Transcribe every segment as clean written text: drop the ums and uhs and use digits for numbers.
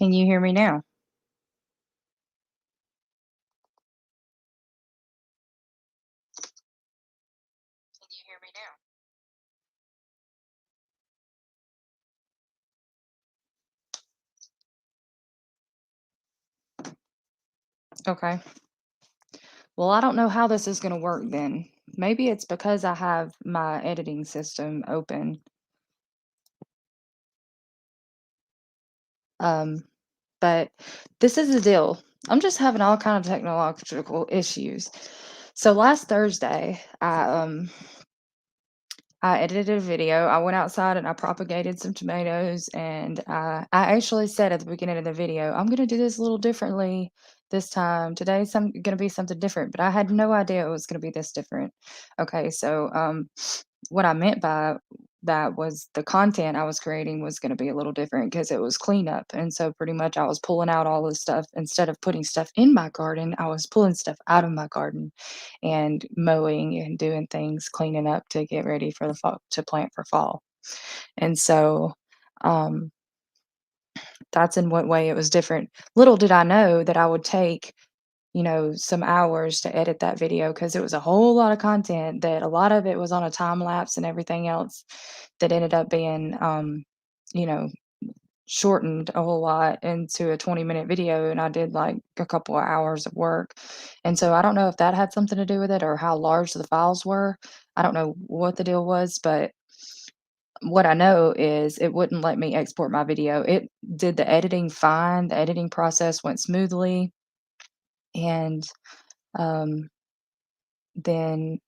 Can you hear me now? Can you hear me now? Okay. Well, I don't know how this is going to work then. Maybe it's because I have my editing system open. Um, but this is the deal. I'm just having all kind of technological issues. So last Thursday, I edited a video. I went outside and I propagated some tomatoes, and I actually said at the beginning of the video, I'm gonna do this a little differently this time. Today's gonna be something different, but I had no idea it was gonna be this different. Okay, so what I meant by that was the content I was creating was going to be a little different because it was cleanup. And so pretty much I was pulling out all this stuff instead of putting stuff in my garden, I was pulling stuff out of my garden and mowing and doing things, cleaning up to get ready for the fall to plant for fall. And so um that's in what way it was different. Little did I know that I would take some hours to edit that video because it was a whole lot of content that a lot of it was on a time lapse and everything else that ended up being, you know, shortened a whole lot into a 20-minute video. And I did like a couple of hours of work. And so I don't know if that had something to do with it or how large the files were. I don't know what the deal was, but what I know is it wouldn't let me export my video. It did the editing fine. The editing process went smoothly. And um, then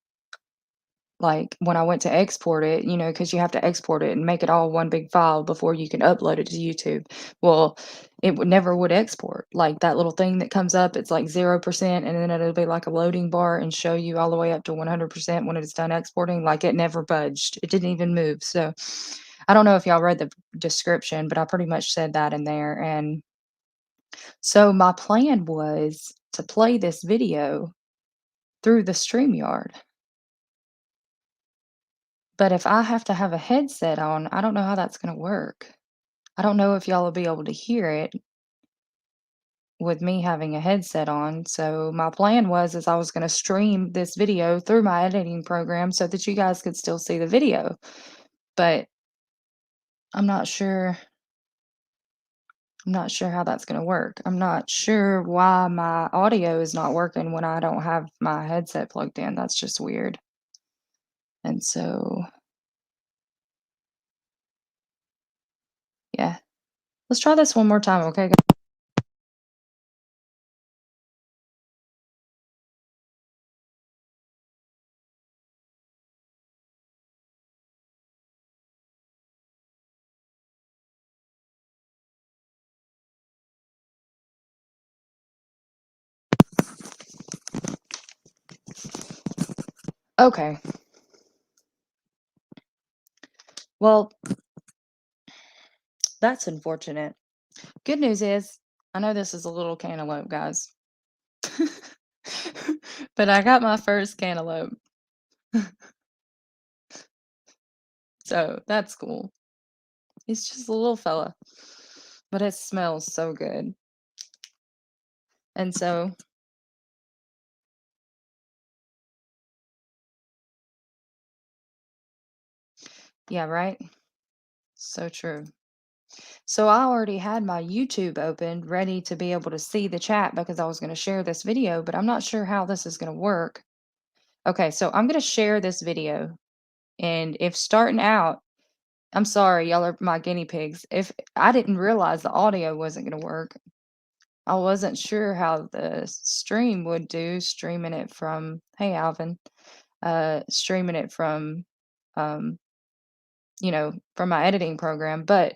like, when I went to export it, because you have to export it and make it all one big file before you can upload it to YouTube. Well, it would never would export. Like, that little thing that comes up, it's like 0%, and then it'll be like a loading bar and show you all the way up to 100% when it's done exporting. Like, it never budged. It didn't even move. So, I don't know if y'all read the description, but I pretty much said that in there. And so my plan was to play this video through the StreamYard. But if I have to have a headset on, I don't know how that's gonna work. I don't know if y'all will be able to hear it with me having a headset on. So my plan is I was gonna stream this video through my editing program so that you guys could still see the video. But I'm not sure I'm not sure how that's gonna work. I'm not sure why my audio is not working when I don't have my headset plugged in. That's just weird. And so, yeah. Let's try this one more time, okay? Okay. Well, that's unfortunate. Good news is, I know this is a little cantaloupe, guys. But I got my first cantaloupe, so that's cool. He's just a little fella, but it smells so good. And so, yeah, right? So true. So I already had my YouTube open, ready to be able to see the chat because I was going to share this video, but I'm not sure how this is going to work. Okay, so I'm going to share this video. And if starting out, I'm sorry, y'all are my guinea pigs. If I didn't realize the audio wasn't going to work, I wasn't sure how the stream would do, streaming it from, hey Alvin, streaming it from, um, from my editing program, but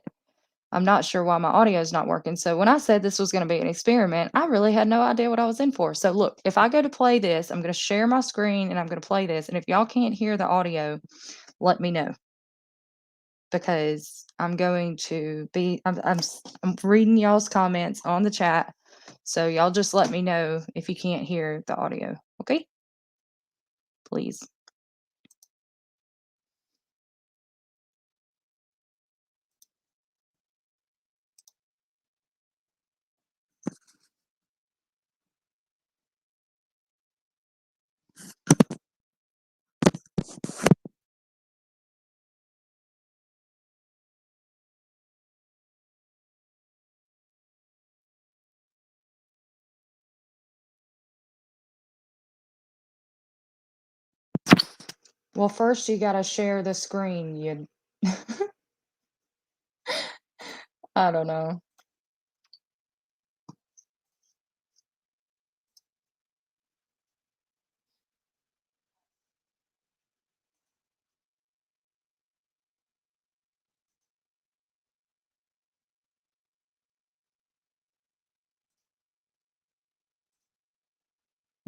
I'm not sure why my audio is not working. So when I said this was going to be an experiment, I really had no idea what I was in for. So look, if I go to play this, I'm going to share my screen and I'm going to play this. And if y'all can't hear the audio, let me know because I'm going to be, I'm reading y'all's comments on the chat. So y'all just let me know if you can't hear the audio. Okay? Please. Well, first you gotta share the screen, you I don't know.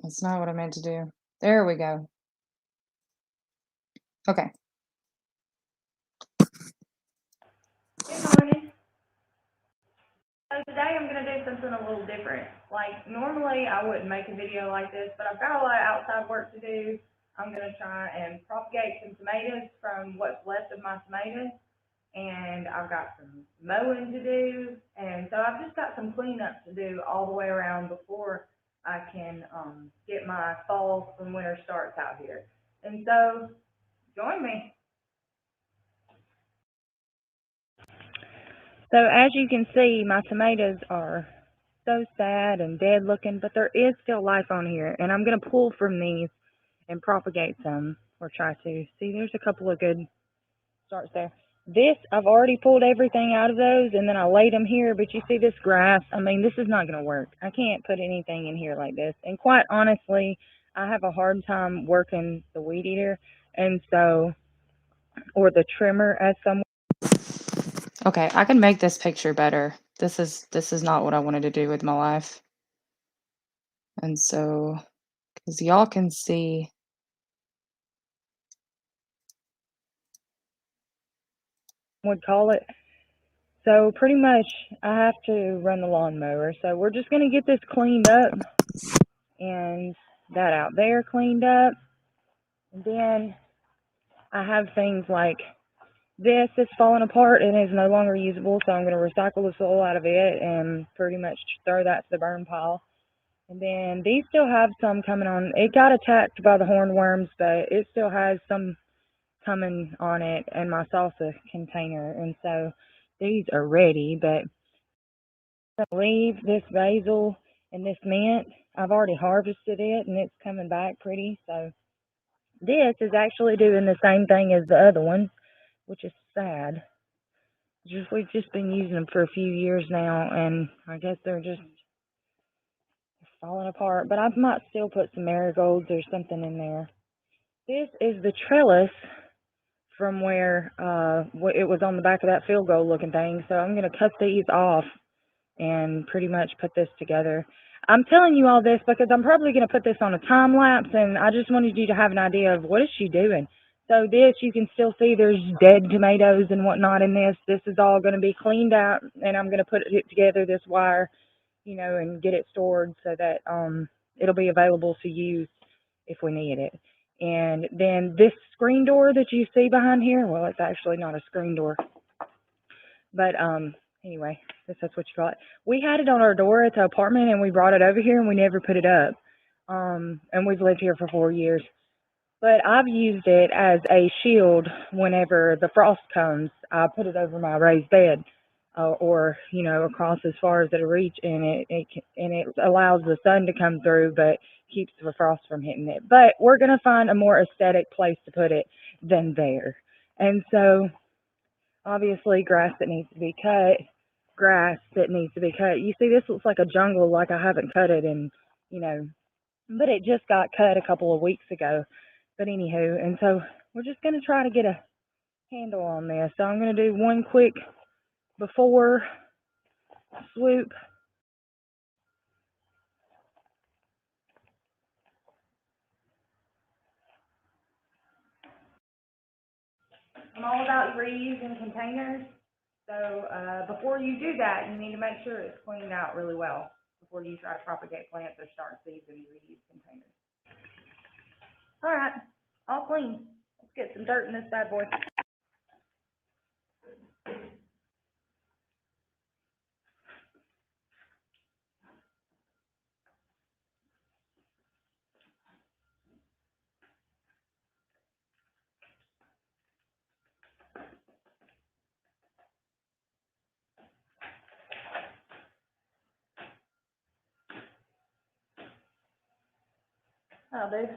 That's not what I meant to do. There we go. Okay. Good morning. So today I'm gonna do something a little different. Like normally I wouldn't make a video like this, but I've got a lot of outside work to do. I'm gonna try and propagate some tomatoes from what's left of my tomatoes, and I've got some mowing to do, and so I've just got some cleanup to do all the way around before I can get my fall and winter starts out here. And so join me. So as you can see, my tomatoes are so sad and dead looking, but there is still life on here. And I'm going to pull from these and propagate some, or try to. See, there's a couple of good starts there. This, I've already pulled everything out of those, and then I laid them here, but you see this grass? I mean, this is not going to work. I can't put anything in here like this. And quite honestly, I have a hard time working the weed eater, and so, or the trimmer as some. Okay, I can make this picture better. This is not what I wanted to do with my life. And so, because y'all can see, Would call it. So pretty much I have to run the lawnmower. So we're just going to get this cleaned up and that out there cleaned up. And then I have things like this is falling apart and is no longer usable. So I'm going to recycle the soil out of it and pretty much throw that to the burn pile. And then these still have some coming on. It got attacked by the hornworms, but it still has some coming on it and my salsa container. And so these are ready, but leave this basil and this mint. I've already harvested it and it's coming back pretty. So this is actually doing the same thing as the other one, which is sad. We've just been using them for a few years now, and I guess they're just falling apart. But I might still put some marigolds or something in there. This is the trellis from where it was on the back of that field goal looking thing. So I'm going to cut these off and pretty much put this together. I'm telling you all this because I'm probably going to put this on a time lapse, and I just wanted you to have an idea of what is she doing. So this, you can still see there's dead tomatoes and whatnot in this. This is all going to be cleaned out, and I'm going to put it together, this wire, and get it stored so that it'll be available to use if we need it. And then this screen door that you see behind here, well, it's actually not a screen door, but anyway, that's what you call it. We had it on our door at the apartment, and we brought it over here, and we never put it up. And we've lived here for 4 years. But I've used it as a shield whenever the frost comes. I put it over my raised bed, or across as far as it'll reach, and it allows the sun to come through, but keeps the frost from hitting it. But we're gonna find a more aesthetic place to put it than there, and so obviously grass that needs to be cut, grass that needs to be cut. You see, this looks like a jungle, like I haven't cut it, and but it just got cut a couple of weeks ago. But anywho, and so we're just gonna try to get a handle on this. So I'm gonna do one quick before swoop. I'm all about reusing containers. So before you do that, you need to make sure it's cleaned out really well before you try to propagate plants or start seeds in reused containers. All right, all clean. Let's get some dirt in this bad boy. Oh, dude.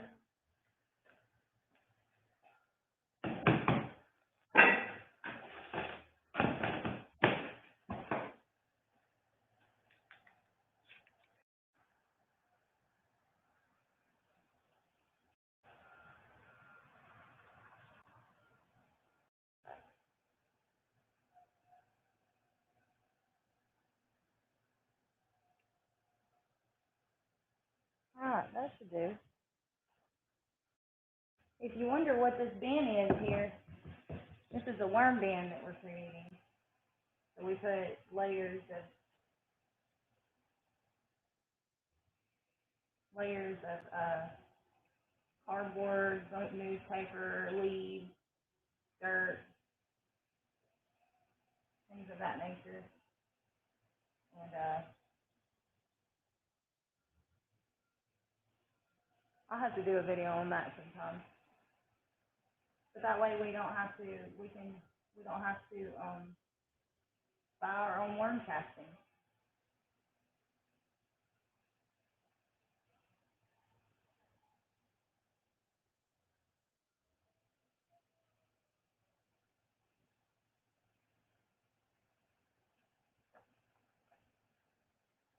Alright, that should do. If you wonder what this bin is here, this is a worm bin that we're creating. So we put layers of cardboard, newspaper, leaves, dirt, things of that nature. And I'll have to do a video on that sometime. But that way we don't have to buy our own worm casting.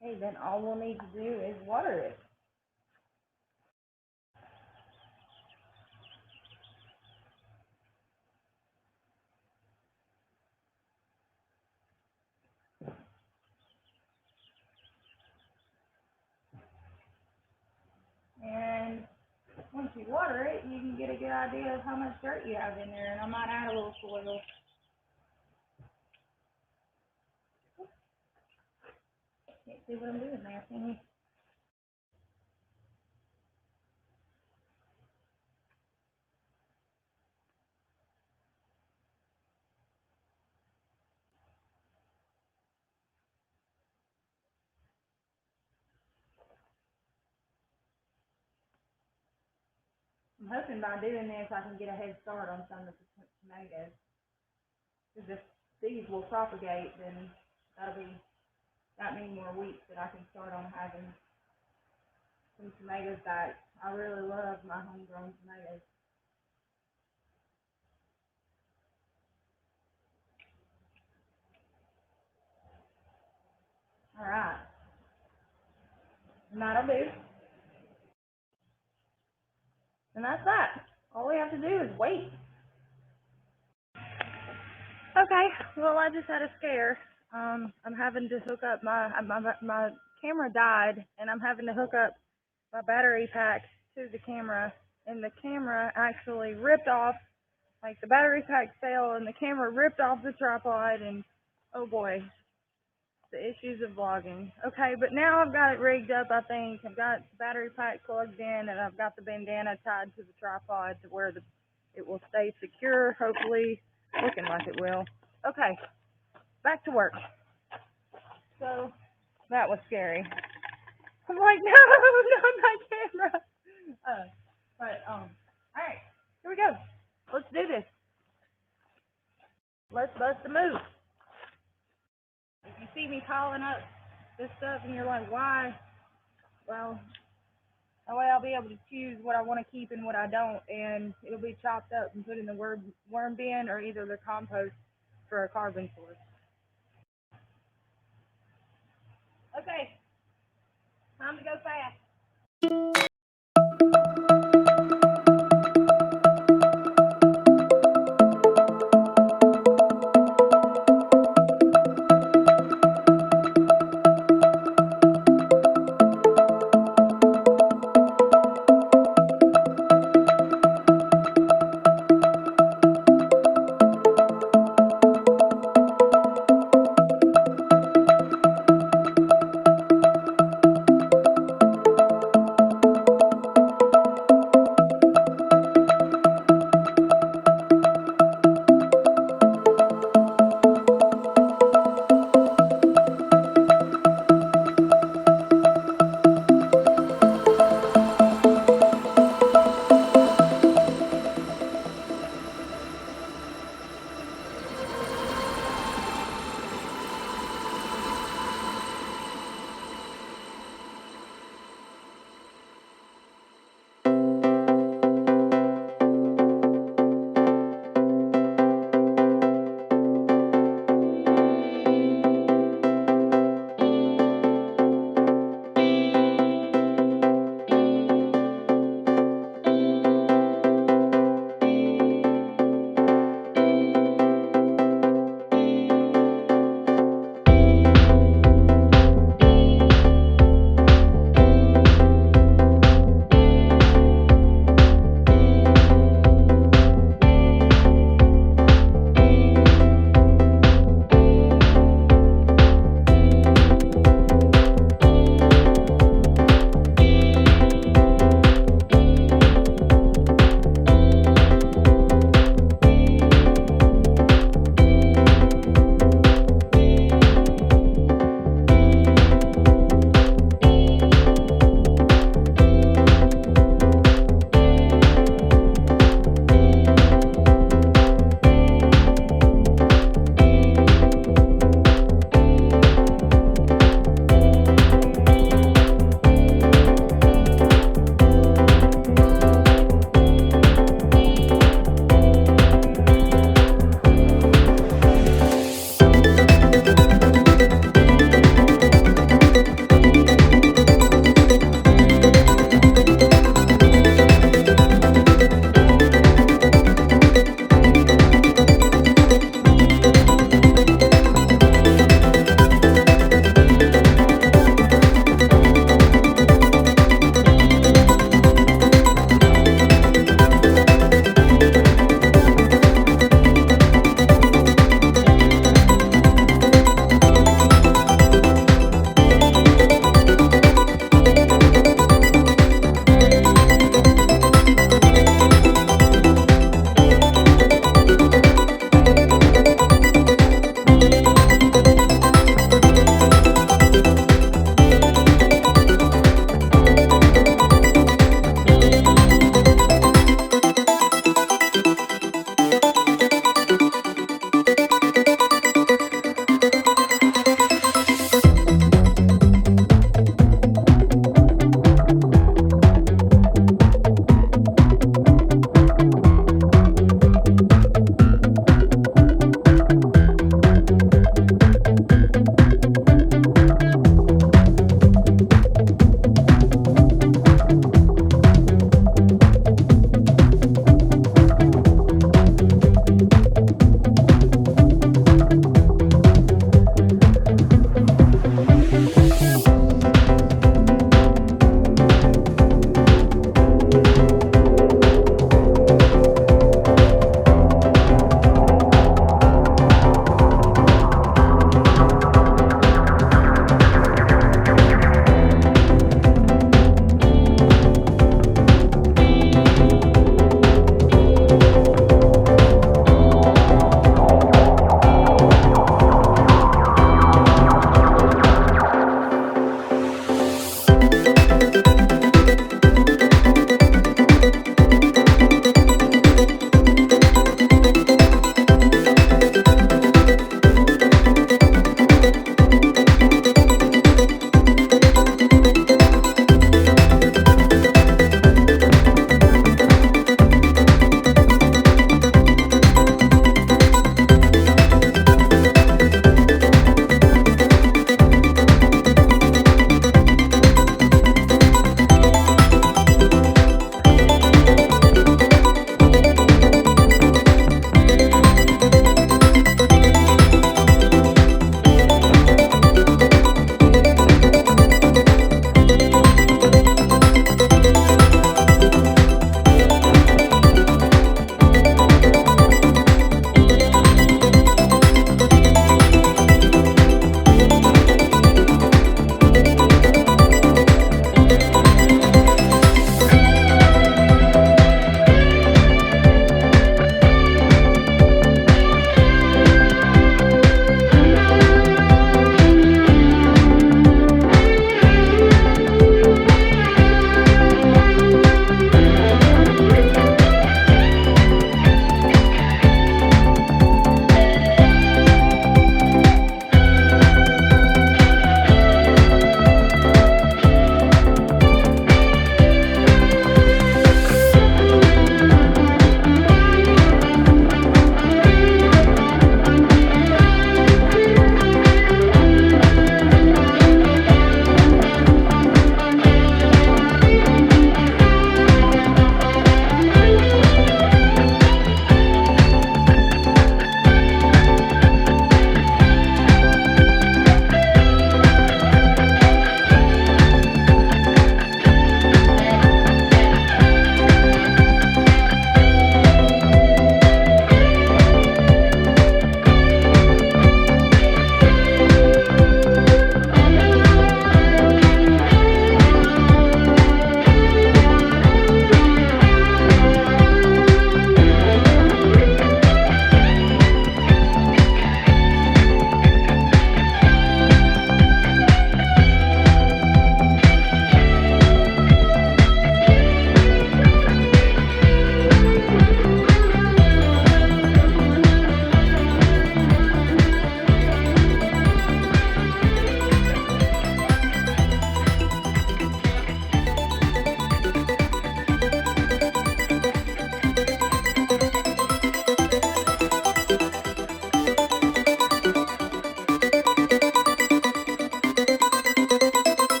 Hey, then all we'll need to do is water it. And once you water it, you can get a good idea of how much dirt you have in there. And I might add a little soil. Can't see what I'm doing there, can you? I'm hoping by doing this I can get a head start on some of the tomatoes. Because if these will propagate, then that'll be that many more weeks that I can start on having some tomatoes back. I really love my homegrown tomatoes. Alright. And that'll do. And that's that. All we have to do is wait. Okay, well I just had a scare. I'm having to hook up my camera died, and I'm having to hook up my battery pack to the camera, and the camera actually ripped off. Like the battery pack fell, and the camera ripped off the tripod, and oh boy, the issues of vlogging. Okay, but now I've got it rigged up. I think I've got the battery pack plugged in, and I've got the bandana tied to the tripod to where it will stay secure. Hopefully, looking like it will. Okay, back to work. So that was scary. I'm like, no, not my camera. All right, here we go. Let's do this. Let's bust a move. If you see me piling up this stuff and you're like, why? Well, that way I'll be able to choose what I want to keep and what I don't, and it'll be chopped up and put in the worm bin or either the compost for a carbon source. Okay, time to go fast.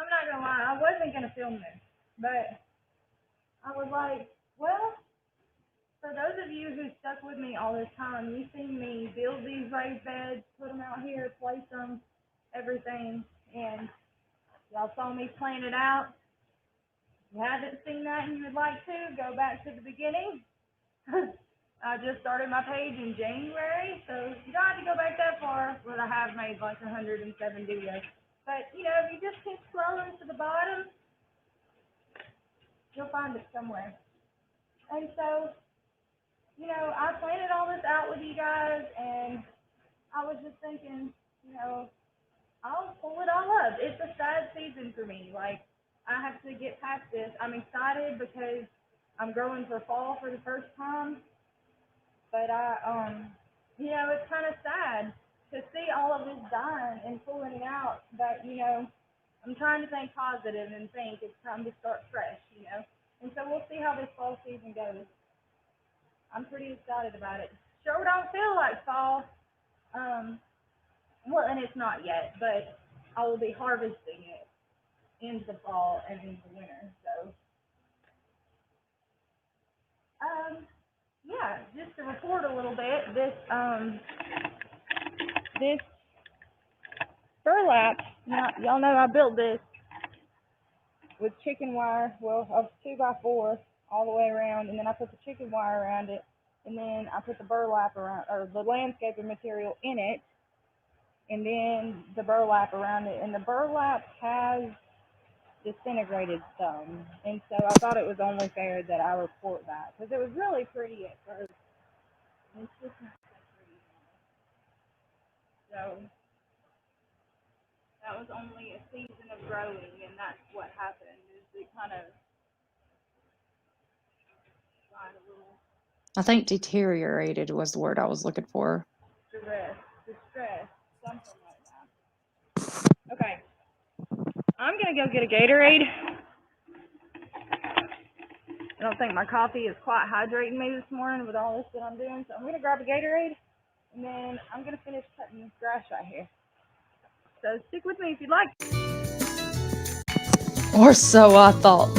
I'm not gonna lie, I wasn't gonna film this, but I was like, well, for those of you who stuck with me all this time, you've seen me build these raised beds, put them out here, place them, everything, and y'all saw me plan it out. If you haven't seen that and you would like to, go back to the beginning. I just started my page in January, so you don't have to go back that far, but I have made like 107 videos. But, you know, if you just keep scrolling to the bottom, you'll find it somewhere. And so, you know, I planted all this out with you guys, and I was just thinking, you know, I'll pull it all up. It's a sad season for me. Like, I have to get past this. I'm excited because I'm growing for fall for the first time, but you know, it's kind of sad to see all of this dying and pulling it out. But you know, I'm trying to think positive and think it's time to start fresh. You know, and so we'll see how this fall season goes. I'm pretty excited about it. Sure don't feel like fall. Um, well, and it's not yet, but I will be harvesting it into the fall and into the winter. So, yeah, just to report a little bit, this burlap. Now, y'all know I built this with chicken wire, well, of 2x4 all the way around, and then I put the chicken wire around it, and then I put the burlap around, or the landscaping material in it, and then the burlap around it, and the burlap has disintegrated some, and so I thought it was only fair that I report that, because it was really pretty at first, and it's just not that pretty now. So that was only a season of growing, and that's what happened, is it kind of got a little I think deteriorated was the word I was looking for. distress, something like that. Okay, I'm gonna go get a Gatorade. I don't think my coffee is quite hydrating me this morning with all this that I'm doing, so I'm gonna grab a Gatorade, and then I'm gonna finish cutting this grass right here. So stick with me if you'd like. Or so I thought.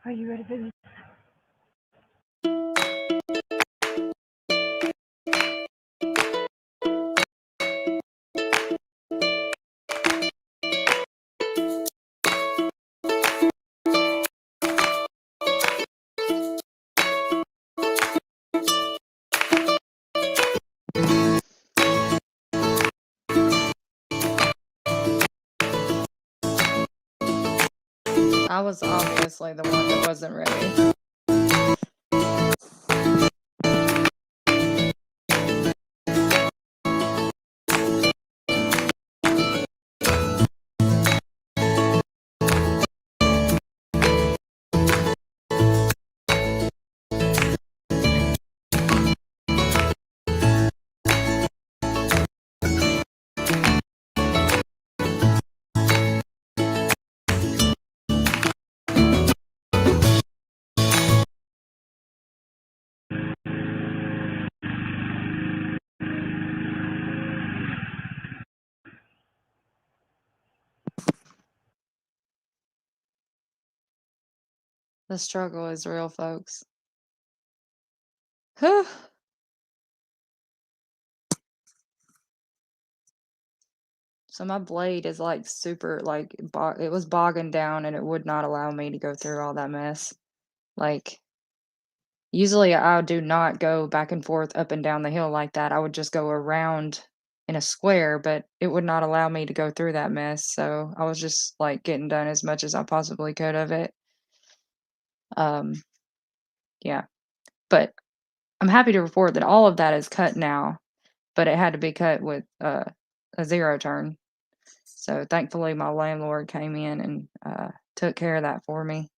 Are you ready for this? I was obviously the one that wasn't ready. The struggle is real, folks. Whew. So my blade is like super, like, it was bogging down and it would not allow me to go through all that mess. Like, usually I do not go back and forth up and down the hill like that. I would just go around in a square, but it would not allow me to go through that mess. So I was just like getting done as much as I possibly could of it. Yeah. But I'm happy to report that all of that is cut now, but it had to be cut with a zero turn. So thankfully my landlord came in and took care of that for me.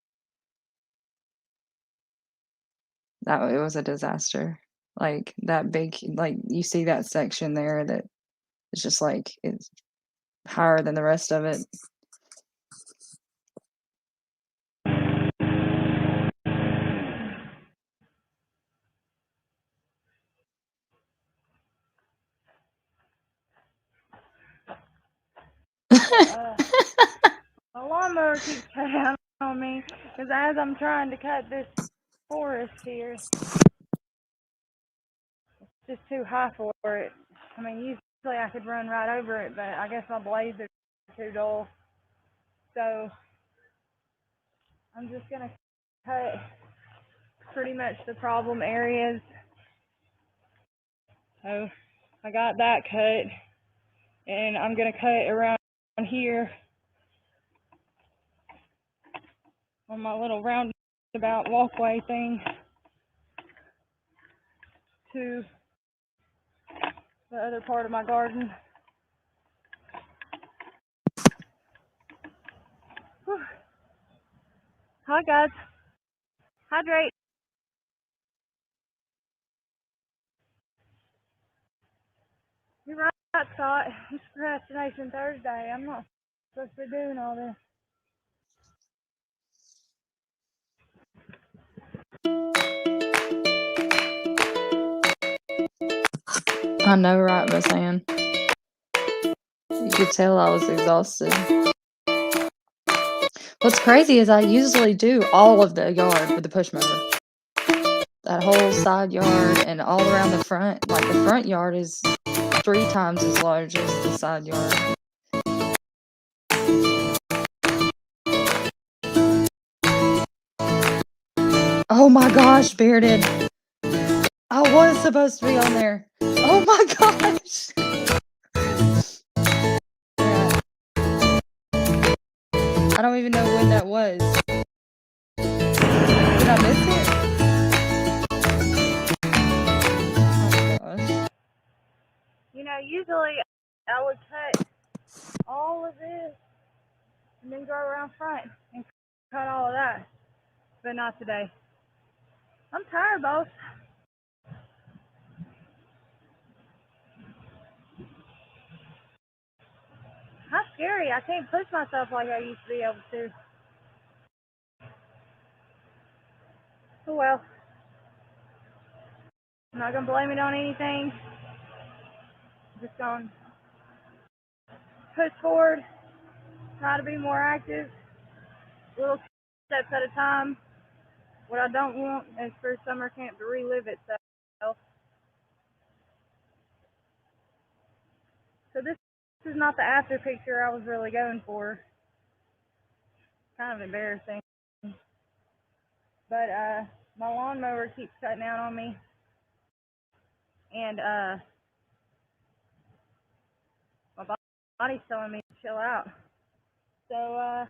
It was a disaster. Like that big, like you see that section there that It's just like it's higher than the rest of it. My lawnmower keeps cutting out on me because as I'm trying to cut this forest here, it's just too high for it. I mean, usually I could run right over it, but I guess my blades are too dull. So I'm just gonna cut pretty much the problem areas. So I got that cut, and I'm gonna cut around here on my little roundabout walkway thing to the other part of my garden. Whew. Hi guys, hydrate. You're right, Scott. It's Procrastination Thursday. I'm not supposed to be doing all this. I know, right, Miss Ann? You could tell I was exhausted. What's crazy is I usually do all of the yard with the push mower. That whole side yard and all around the front. Like the front yard is 3 times as large as the side yard. Oh my gosh, Bearded. I was supposed to be on there. Oh my gosh. Yeah. I don't even know when that was. Did I miss it? Oh gosh. You know, usually I would cut all of this and then go around front and cut all of that, but not today. I'm tired, boss. How scary. I can't push myself like I used to be able to. Oh well. I'm not going to blame it on anything. I'm just going to push forward, try to be more active, little steps at a time. What I don't want is for summer camp to relive itself. So this is not the after picture I was really going for. Kind of embarrassing. But my lawnmower keeps cutting out on me. And my body's telling me to chill out. So I'll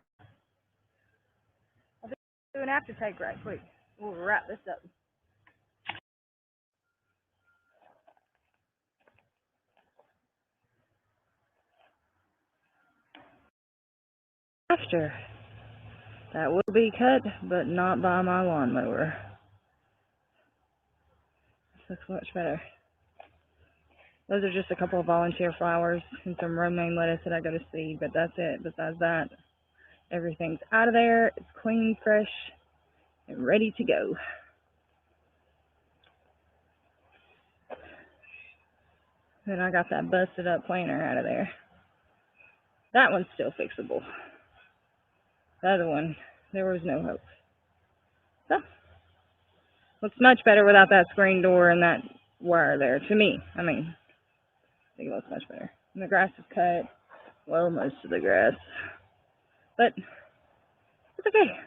do an after take right quick. We'll wrap this up. After. That will be cut, but not by my lawnmower. This looks much better. Those are just a couple of volunteer flowers and some romaine lettuce that I got to seed, but that's it. Besides that, everything's out of there. It's clean, fresh, and ready to go. Then I got that busted up planter out of there. That one's still fixable. The other one, there was no hope. So, looks much better without that screen door and that wire there, to me. I mean, I think it looks much better. And the grass is cut. Well, most of the grass. But it's okay.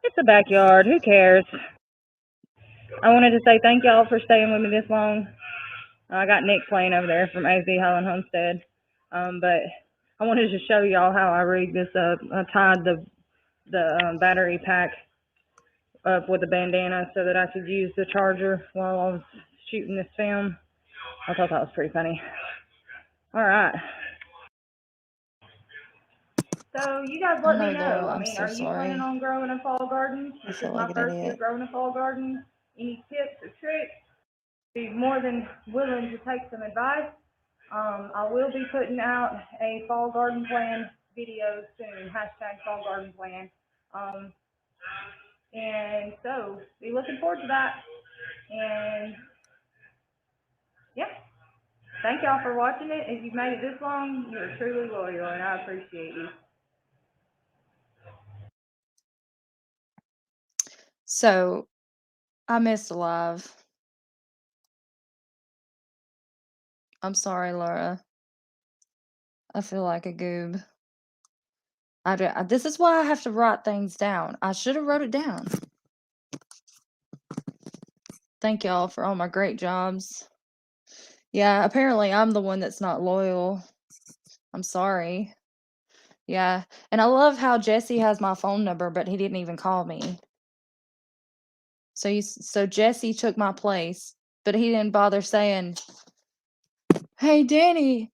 It's a backyard. Who cares? I wanted to say thank y'all for staying with me this long. I got Nick playing over there from AZ Highland Homestead. But I wanted to show y'all how I rigged this up. I tied the battery pack up with a bandana so that I could use the charger while I was shooting this film. I thought that was pretty funny. All right. So you guys let me know. I mean, are you planning on growing a fall garden? This is my first year growing a fall garden. Any tips or tricks? Be more than willing to take some advice. I will be putting out a fall garden plan video soon. Hashtag fall garden plan. Um, and so be looking forward to that. And yeah, thank y'all for watching it. If you've made it this long, you're truly loyal, and I appreciate you. So I missed a live. I'm sorry, Laura. I feel like a goob. This is why I have to write things down. I should have wrote it down. Thank y'all for all my great jobs. Yeah, apparently I'm the one that's not loyal. I'm sorry. Yeah, and I love how Jesse has my phone number, but he didn't even call me. So Jesse took my place, but he didn't bother saying, "Hey, Danny,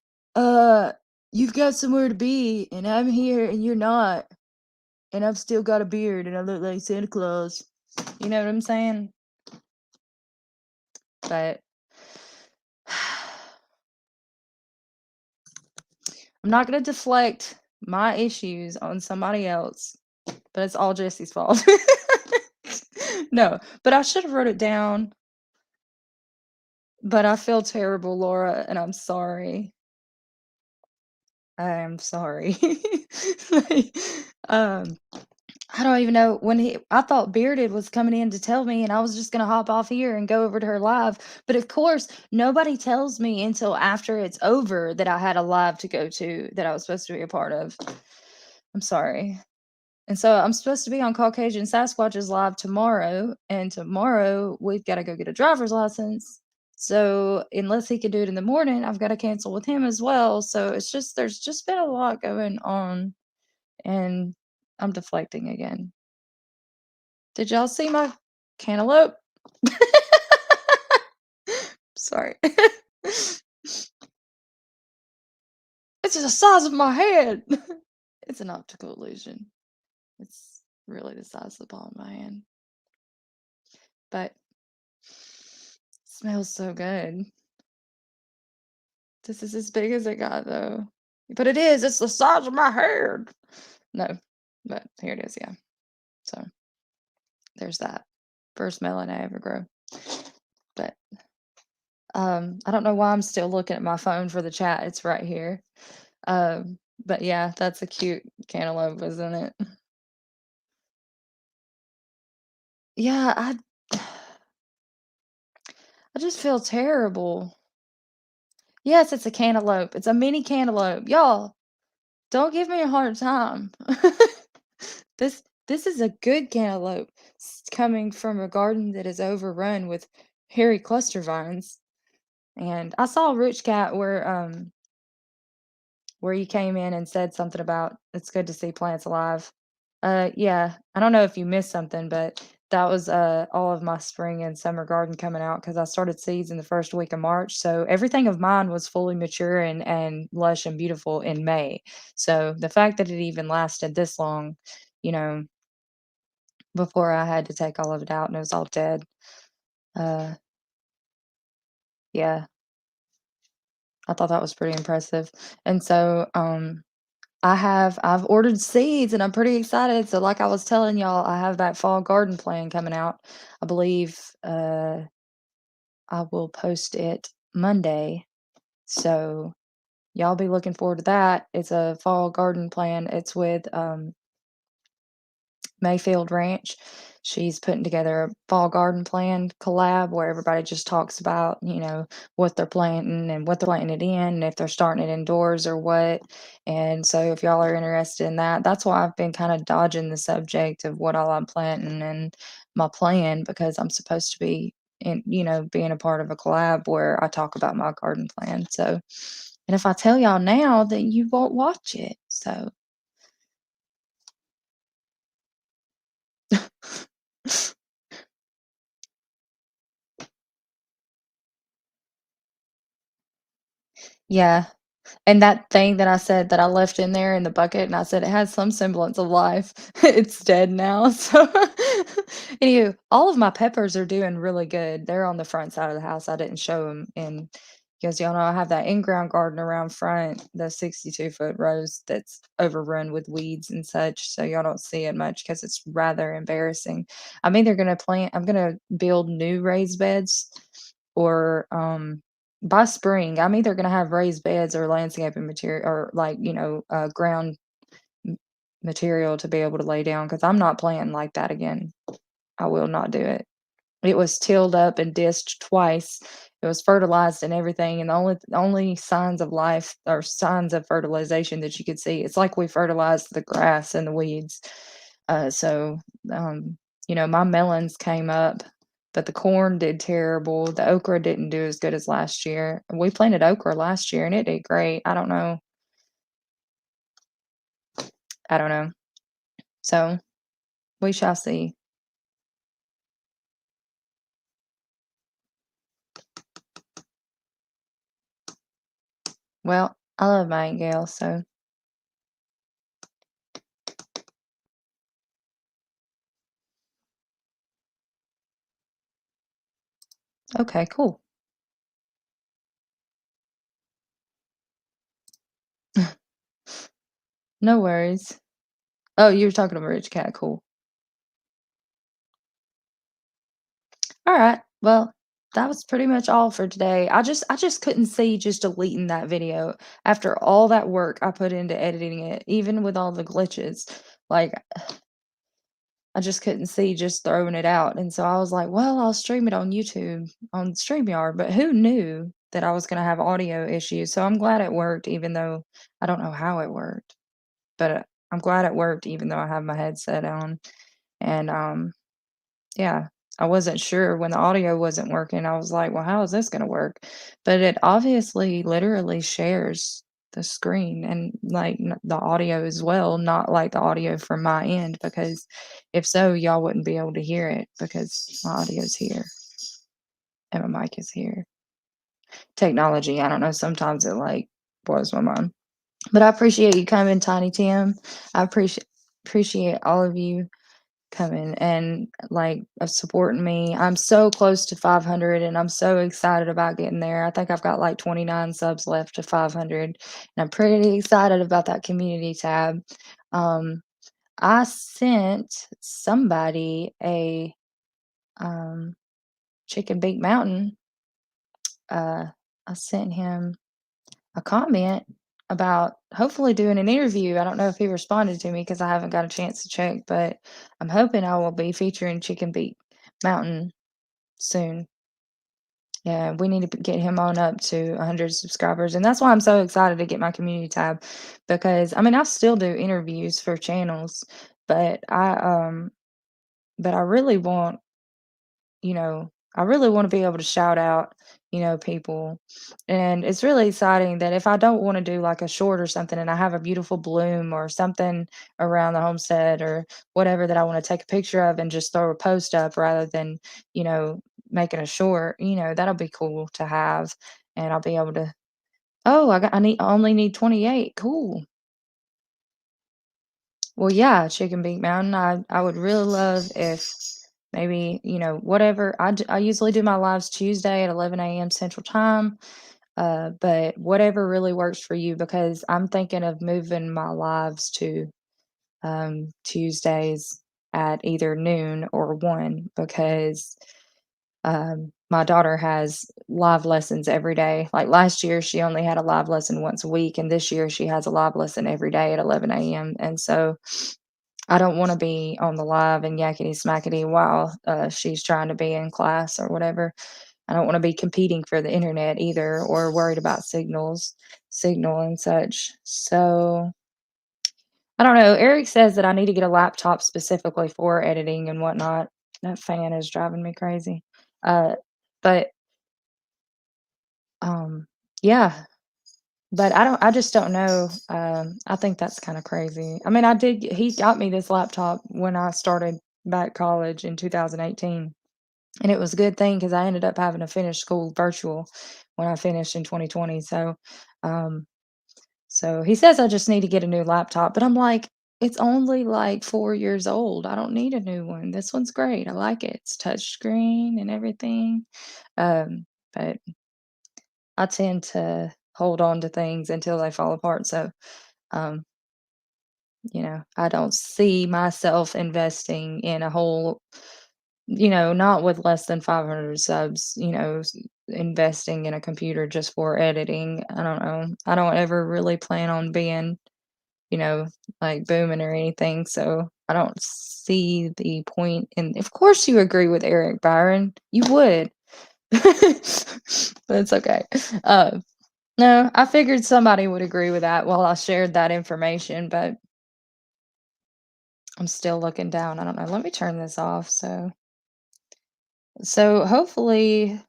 you've got somewhere to be, and I'm here, and you're not, and I've still got a beard, and I look like Santa Claus." You know what I'm saying? But I'm not gonna deflect my issues on somebody else, but it's all Jesse's fault. No, but I should have wrote it down. But I feel terrible, Laura, and I'm sorry. I am sorry. Like, um, I don't even know I thought Bearded was coming in to tell me, and I was just gonna hop off here and go over to her live. But of course, nobody tells me until after it's over that I had a live to go to that I was supposed to be a part of. I'm sorry. And so I'm supposed to be on Caucasian Sasquatch's live tomorrow, and tomorrow we've got to go get a driver's license. So unless he can do it in the morning, I've got to cancel with him as well. So there's just been a lot going on, and I'm deflecting again. Did y'all see my cantaloupe? Sorry. It's the size of my head. It's an optical illusion. It's really the size of the palm of my hand. But it smells so good. This is as big as it got, though. But it's the size of my head. No, but here it is, yeah. So there's that. First melon I ever grow. But I don't know why I'm still looking at my phone for the chat. It's right here. But yeah, that's a cute cantaloupe, isn't it? Yeah, I just feel terrible. Yes, it's a cantaloupe. It's a mini cantaloupe. Y'all, don't give me a hard time. This is a good cantaloupe coming from a garden that is overrun with hairy cluster vines. And I saw Rich Cat where you came in and said something about it's good to see plants alive. Yeah, I don't know if you missed something, but that was all of my spring and summer garden coming out because I started seeds in the first week of March. So everything of mine was fully mature and lush and beautiful in May. So the fact that it even lasted this long, you know, before I had to take all of it out and it was all dead. Uh, yeah, I thought that was pretty impressive. And so, I've ordered seeds and I'm pretty excited. So like I was telling y'all, I have that fall garden plan coming out. I believe I will post it Monday. So y'all be looking forward to that. It's a fall garden plan. It's with Mayfield Ranch. She's putting together a fall garden plan collab where everybody just talks about, what they're planting and what they're planting it in, and if they're starting it indoors or what. And so if y'all are interested in that, that's why I've been kind of dodging the subject of what all I'm planting and my plan because I'm supposed to be being a part of a collab where I talk about my garden plan. So, and if I tell y'all now, then you won't watch it. So yeah. And that thing that I said that I left in there in the bucket, and I said it has some semblance of life. It's dead now. So, anywho, all of my peppers are doing really good. They're on the front side of the house. I didn't show them in. because y'all know I have that in-ground garden around front, the 62-foot rows that's overrun with weeds and such, so y'all don't see it much because it's rather embarrassing. I'm gonna build new raised beds or, by spring, I'm either gonna have raised beds or landscaping material or like, ground m material to be able to lay down because 'cause I'm not playing like that again. I will not do it. It was tilled up and disked twice. It was fertilized and everything, and the only signs of life or signs of fertilization that you could see, it's like we fertilized the grass and the weeds. So, um, my melons came up, but the corn did terrible. The okra didn't do as good as last year. We planted okra last year and it did great. I don't know. So, we shall see. Well, I love my Aunt Gail, so okay, cool. No worries. Oh, you were talking about Rich Cat, cool. Alright, well, that was pretty much all for today. I just couldn't see just deleting that video after all that work I put into editing it, even with all the glitches. Like, I just couldn't see just throwing it out, and so I was like, "Well, I'll stream it on YouTube, on StreamYard," but who knew that I was gonna have audio issues, so I'm glad it worked even though I don't know how it worked, but, I'm glad it worked even though I have my headset on, and, yeah, I wasn't sure when the audio wasn't working. I was like, "Well, how is this gonna work?" But it obviously literally shares the screen and, like, the audio as well, not like the audio from my end, because if so, y'all wouldn't be able to hear it because my audio's here and my mic is here. Technology, I don't know, sometimes it, like, blows my mind. But I appreciate you coming, Tiny Tim. I appreciate all of you coming and like supporting me. I'm so close to 500 and I'm so excited about getting there. I think I've got like 29 subs left to 500 and I'm pretty excited about that community tab. Um, I sent somebody a Chicken Beak Mountain. Uh, I sent him a comment about hopefully doing an interview. I don't know if he responded to me because I haven't got a chance to check, but I'm hoping I will be featuring Chicken Beak Mountain soon. Yeah, we need to get him on up to 100 subscribers, and that's why I'm so excited to get my community tab because I mean I still do interviews for channels, but I really want I really want to be able to shout out, people. And it's really exciting that if I don't want to do like a short or something and I have a beautiful bloom or something around the homestead or whatever that I want to take a picture of and just throw a post up rather than, you know, making a short, that'll be cool to have. And I'll be able to, oh, I only need 28. Cool. Well, yeah, Chicken Beak Mountain. I would really love if maybe, whatever. I usually do my lives Tuesday at 11 a.m. Central Time. But whatever really works for you, because I'm thinking of moving my lives to Tuesdays at either noon or 1 because my daughter has live lessons every day. Like last year, she only had a live lesson once a week, and this year she has a live lesson every day at 11 a.m. And so I don't wanna be on the live and yakety smackety while, she's trying to be in class or whatever. I don't wanna be competing for the internet either or worried about signal and such. So, I don't know. Eric says that I need to get a laptop specifically for editing and whatnot. That fan is driving me crazy. Uh, but, um, yeah, but I just don't know, I think that's kinda crazy. I mean, he got me this laptop when I started back college in 2018, and it was a good thing because I ended up having to finish school virtual when I finished in 2020, um, so he says I just need to get a new laptop, but I'm like, "It's only, like, 4 years old, I don't need a new one, this one's great, I like it, it's touchscreen and everything," um, but I tend to hold on to things until they fall apart, so, um, I don't see myself investing in a whole not with less than 500 subs, investing in a computer just for editing. I don't know. I don't ever really plan on being, you know, like booming or anything. So I don't see the point in of course you agree with Eric Byron. You would. But it's okay. Uh no, I figured somebody would agree with that while I shared that information, but I'm still looking down. I don't know. Let me turn this off. So hopefully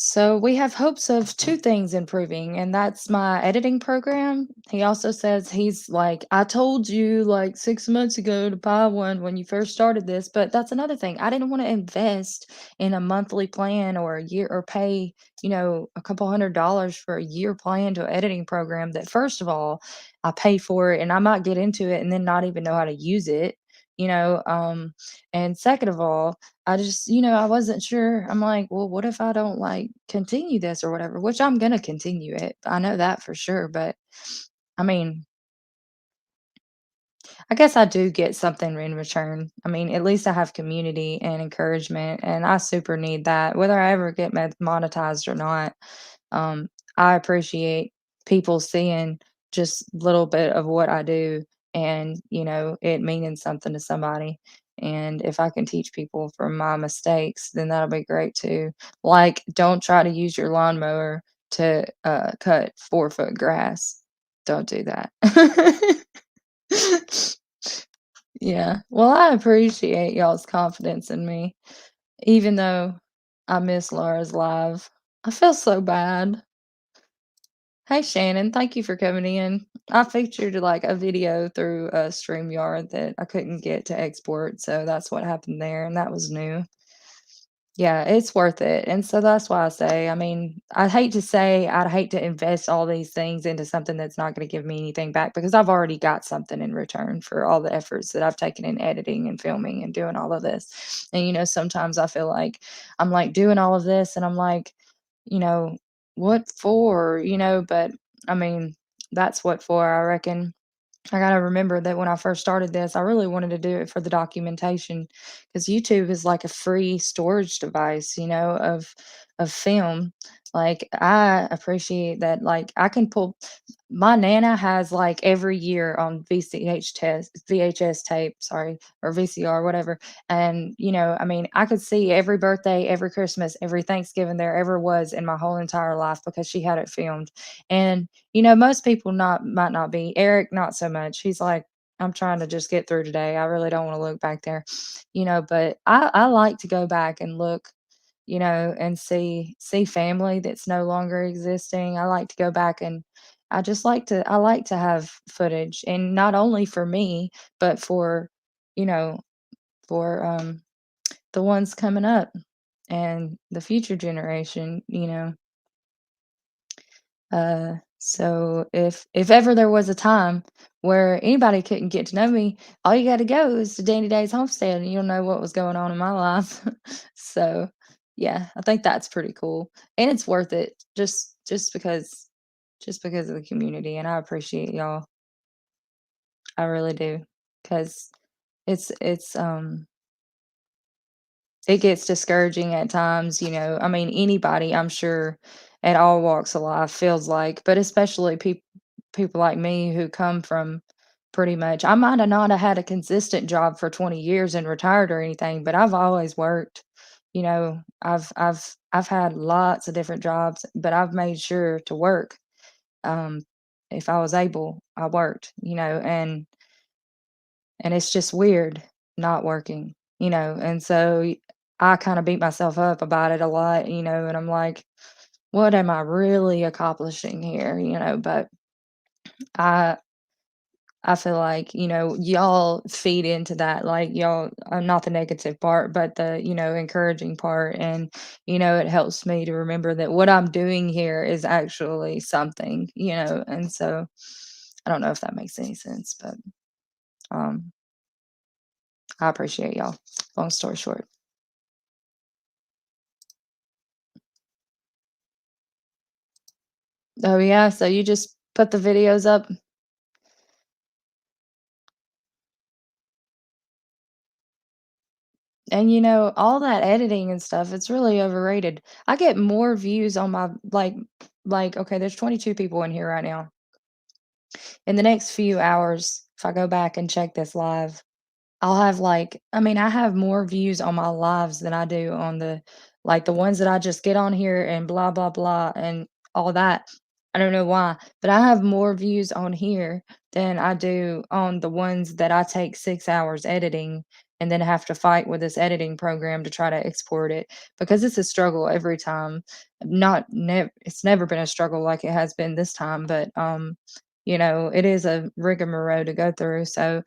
So we have hopes of two things improving, and that's my editing program. He also says he's like, I told you like 6 months ago to buy one when you first started this, but that's another thing. I didn't want to invest in a monthly plan or a year or pay, a couple $100 for a year plan to an editing program that first of all, I pay for it and I might get into it and then not even know how to use it, you know. And second of all, I just, I wasn't sure. I'm like, well, what if I don't like continue this or whatever? Which I'm gonna continue it. I know that for sure. But I mean, I guess I do get something in return. I mean, at least I have community and encouragement, and I super need that. Whether I ever get monetized or not, um, I appreciate people seeing just little bit of what I do and, it meaning something to somebody. And if I can teach people from my mistakes, then that'll be great too. Like, don't try to use your lawnmower to cut 4 foot grass. Don't do that. Yeah. Well, I appreciate y'all's confidence in me, even though I miss Laura's live. I feel so bad. Hey Shannon, thank you for coming in. I featured like a video through StreamYard that I couldn't get to export, so that's what happened there, and that was new. Yeah, it's worth it. And so that's why I say, I mean, I'd hate to say I'd hate to invest all these things into something that's not going to give me anything back because I've already got something in return for all the efforts that I've taken in editing and filming and doing all of this. And, sometimes I feel like I'm like doing all of this and I'm like, you know, what for? But I mean, that's what for, I reckon. I gotta remember that when I first started this, I really wanted to do it for the documentation because YouTube is like a free storage device, of film. Like I appreciate that. Like I can pull. My nana has like every year on VHS tape, sorry, or VCR, whatever. And I mean, I could see every birthday, every Christmas, every Thanksgiving there ever was in my whole entire life because she had it filmed. And most people not might not be. Eric, not so much. He's like, I'm trying to just get through today. I really don't want to look back there, but I like to go back and look, and see family that's no longer existing. I like to go back and I like to have footage and not only for me, but you know, for the ones coming up and the future generation, so if ever there was a time where anybody couldn't get to know me, all you got to go is to Danny Day's homestead, and you'll know what was going on in my life. So, yeah, I think that's pretty cool, and it's worth it just because of the community, and I appreciate y'all. I really do, because it's it gets discouraging at times, I mean, anybody, I'm sure, at all walks of life feels like, but especially people like me who come from pretty much I might have not have had a consistent job for 20 years and retired or anything, but I've always worked. I've had lots of different jobs, but I've made sure to work. Um, if I was able, I worked, and it's just weird not working, and so I kind of beat myself up about it a lot, and I'm like, what am I really accomplishing here, but I I feel like, y'all feed into that, like y'all, not the negative part, but the, encouraging part. And, it helps me to remember that what I'm doing here is actually something, and so I don't know if that makes any sense, but um, I appreciate y'all. Long story short. Oh, yeah, so you just put the videos up? And, all that editing and stuff, it's really overrated. I get more views on my okay, there's 22 people in here right now. In the next few hours, if I go back and check this live, I'll have, I have more views on my lives than I do on the ones that I just get on here and blah, blah, blah, and all that. I don't know why, but I have more views on here than I do on the ones that I take 6 hours editing and then have to fight with this editing program to try to export it because it's a struggle every time. It's never been a struggle like it has been this time, but, it is a rigmarole to go through, so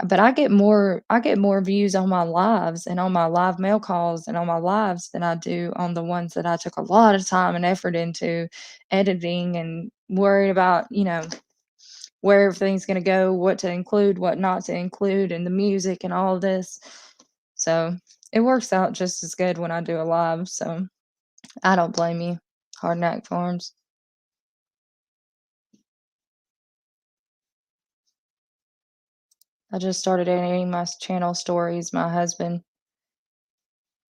but I get more views on my lives and on my live mail calls and on my lives than I do on the ones that I took a lot of time and effort into editing and worried about, where everything's gonna go, what to include, what not to include, and the music and all of this. So, it works out just as good when I do a live, so I don't blame you. Hard Knack Farms. I just started editing my channel stories. My husband,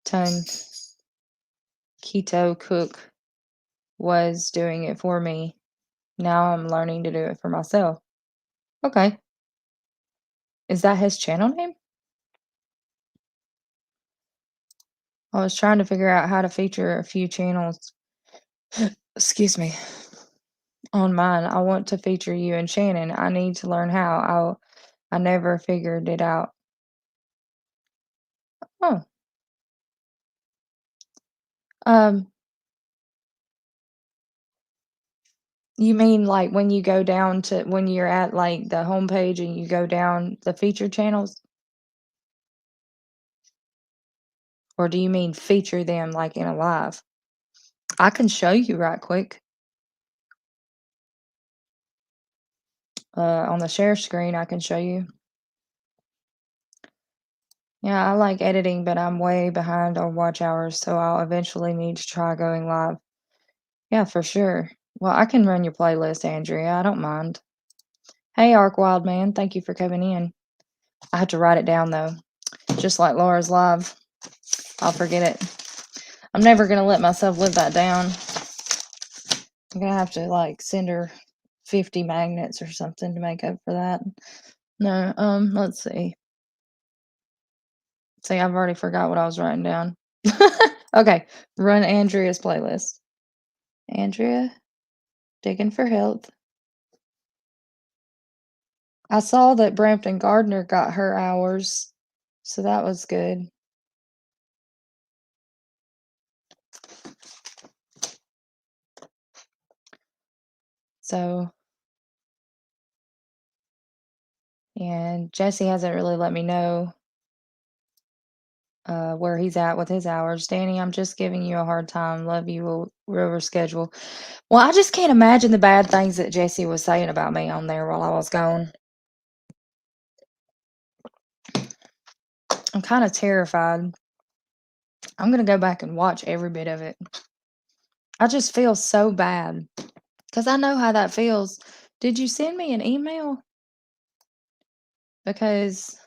Ton Keto Cook, was doing it for me. Now I'm learning to do it for myself. Okay. Is that his channel name? I was trying to figure out how to feature a few channels, excuse me, on mine. I want to feature you and Shannon. I need to learn how. I never figured it out. Oh, um, you mean like when you go down to when you're at like the homepage and you go down the featured channels? Or do you mean feature them like in a live? I can show you right quick. On the share screen, I can show you. Yeah, I like editing, but I'm way behind on watch hours, so I'll eventually need to try going live. Yeah, for sure. Well, I can run your playlist, Andrea. I don't mind. Hey, Ark Wild Man, thank you for coming in. I have to write it down though, just like Laura's live. I'll forget it. I'm never gonna let myself live that down. I'm gonna have to like send her 50 magnets or something to make up for that. No, let's see. See, I've already forgot what I was writing down. Okay, run Andrea's playlist. Andrea, digging for health. I saw that Brampton Gardner got her hours, so that was good. So, and Jesse hasn't really let me know where he's at with his hours. Danny, I'm just giving you a hard time. Love you. We'll reschedule. Well, I just can't imagine the bad things that Jesse was saying about me on there while I was gone. I'm kind of terrified. I'm gonna go back and watch every bit of it. I just feel so bad because I know how that feels. Did you send me an email? Because,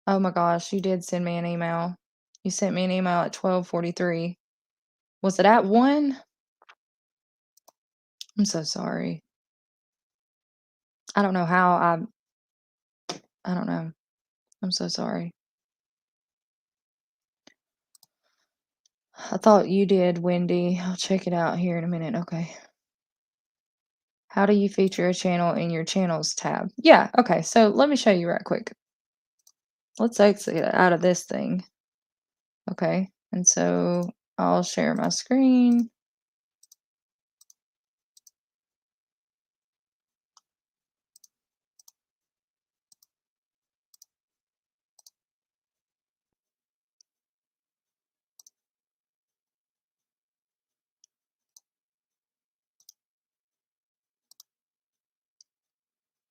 oh my gosh, you did send me an email. You sent me an email at 12:43. Was it at 1? I'm so sorry. I don't know how I don't know. I'm so sorry. I thought you did, Wendy. I'll check it out here in a minute. Okay. How do you feature a channel in your channels tab? Yeah, okay. So let me show you right quick. Let's exit out of this thing. Okay. And so I'll share my screen.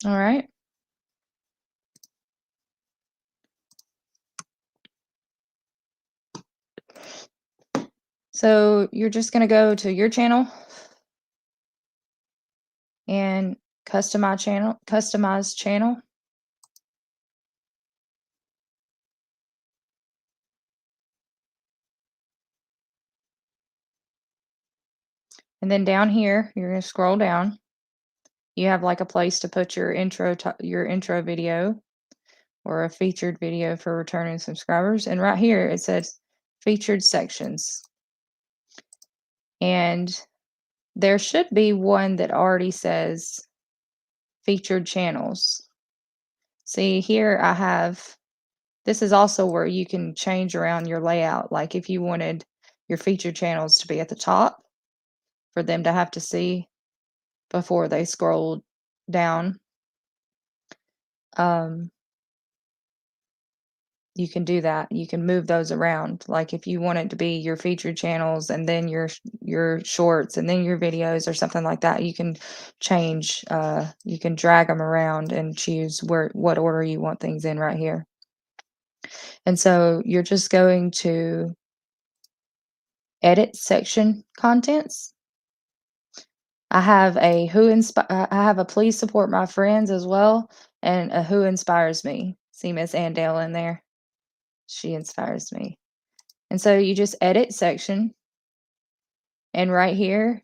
All right. So you're just going to go to your channel and customize channel. And then down here, you're gonna scroll down. You have like a place to put your intro video or a featured video for returning subscribers. And right here it says featured sections. And there should be one that already says featured channels. See here I have, this is also where you can change around your layout. Like if you wanted your featured channels to be at the top for them to have to see before they scroll down, um, you can do that. You can move those around. Like if you want it to be your featured channels and then your shorts and then your videos or something like that, you can change. You can drag them around and choose what order you want things in right here. And so you're just going to edit section contents. I have a please support my friends as well, and a who inspires me. See Miss Andale in there? She inspires me. And so you just edit section, and right here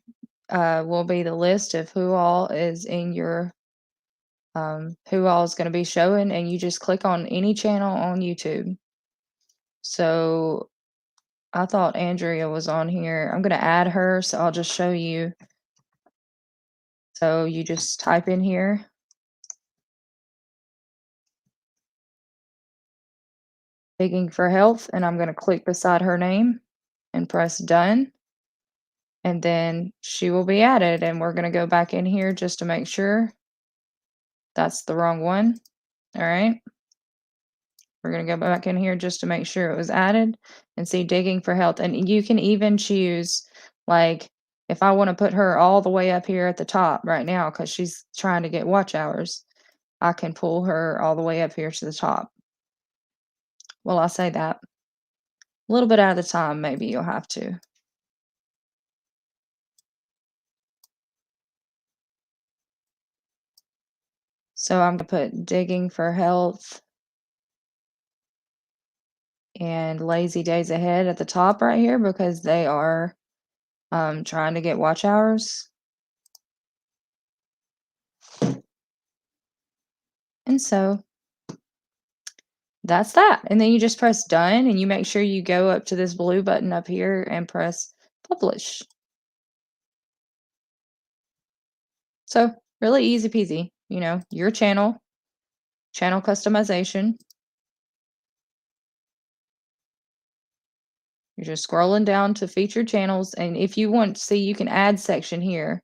will be the list of who all is in your who all is going to be showing, and you just click on any channel on YouTube. So I thought Andrea was on here. I'm going to add her, so I'll just show you. So you just type in here Digging for Health, and I'm going to click beside her name and press done. And then she will be added, and we're going to go back in here just to make sure that's the wrong one. All right. We're going to go back in here just to make sure it was added and see Digging for Health. And you can even choose, like, if I want to put her all the way up here at the top right now because she's trying to get watch hours, I can pull her all the way up here to the top. Well, I say that a little bit at a time, maybe you'll have to. So I'm going to put Digging for Health and Lazy Days Ahead at the top right here because they are trying to get watch hours. And so that's that. And then you just press done and you make sure you go up to this blue button up here and press publish. So really easy peasy, your channel customization. You're just scrolling down to featured channels. And if you want to see, you can add section here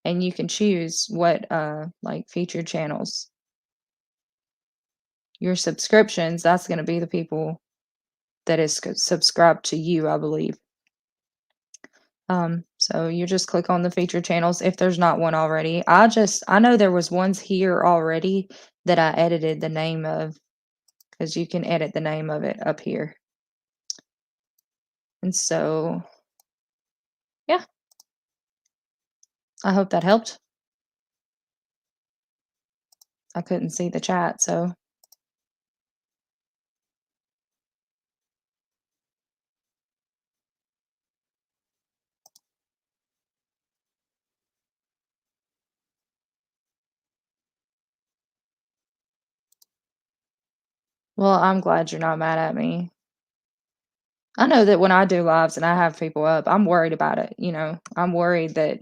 and you can choose what like featured channels. Your subscriptions, that's going to be the people that is subscribed to you, I believe. So you just click on the featured channels if there's not one already. I know there was ones here already that I edited the name of because you can edit the name of it up here. And so, yeah, I hope that helped. I couldn't see the chat, so. Well, I'm glad you're not mad at me. I know that when I do lives and I have people up, I'm worried about it. I'm worried that,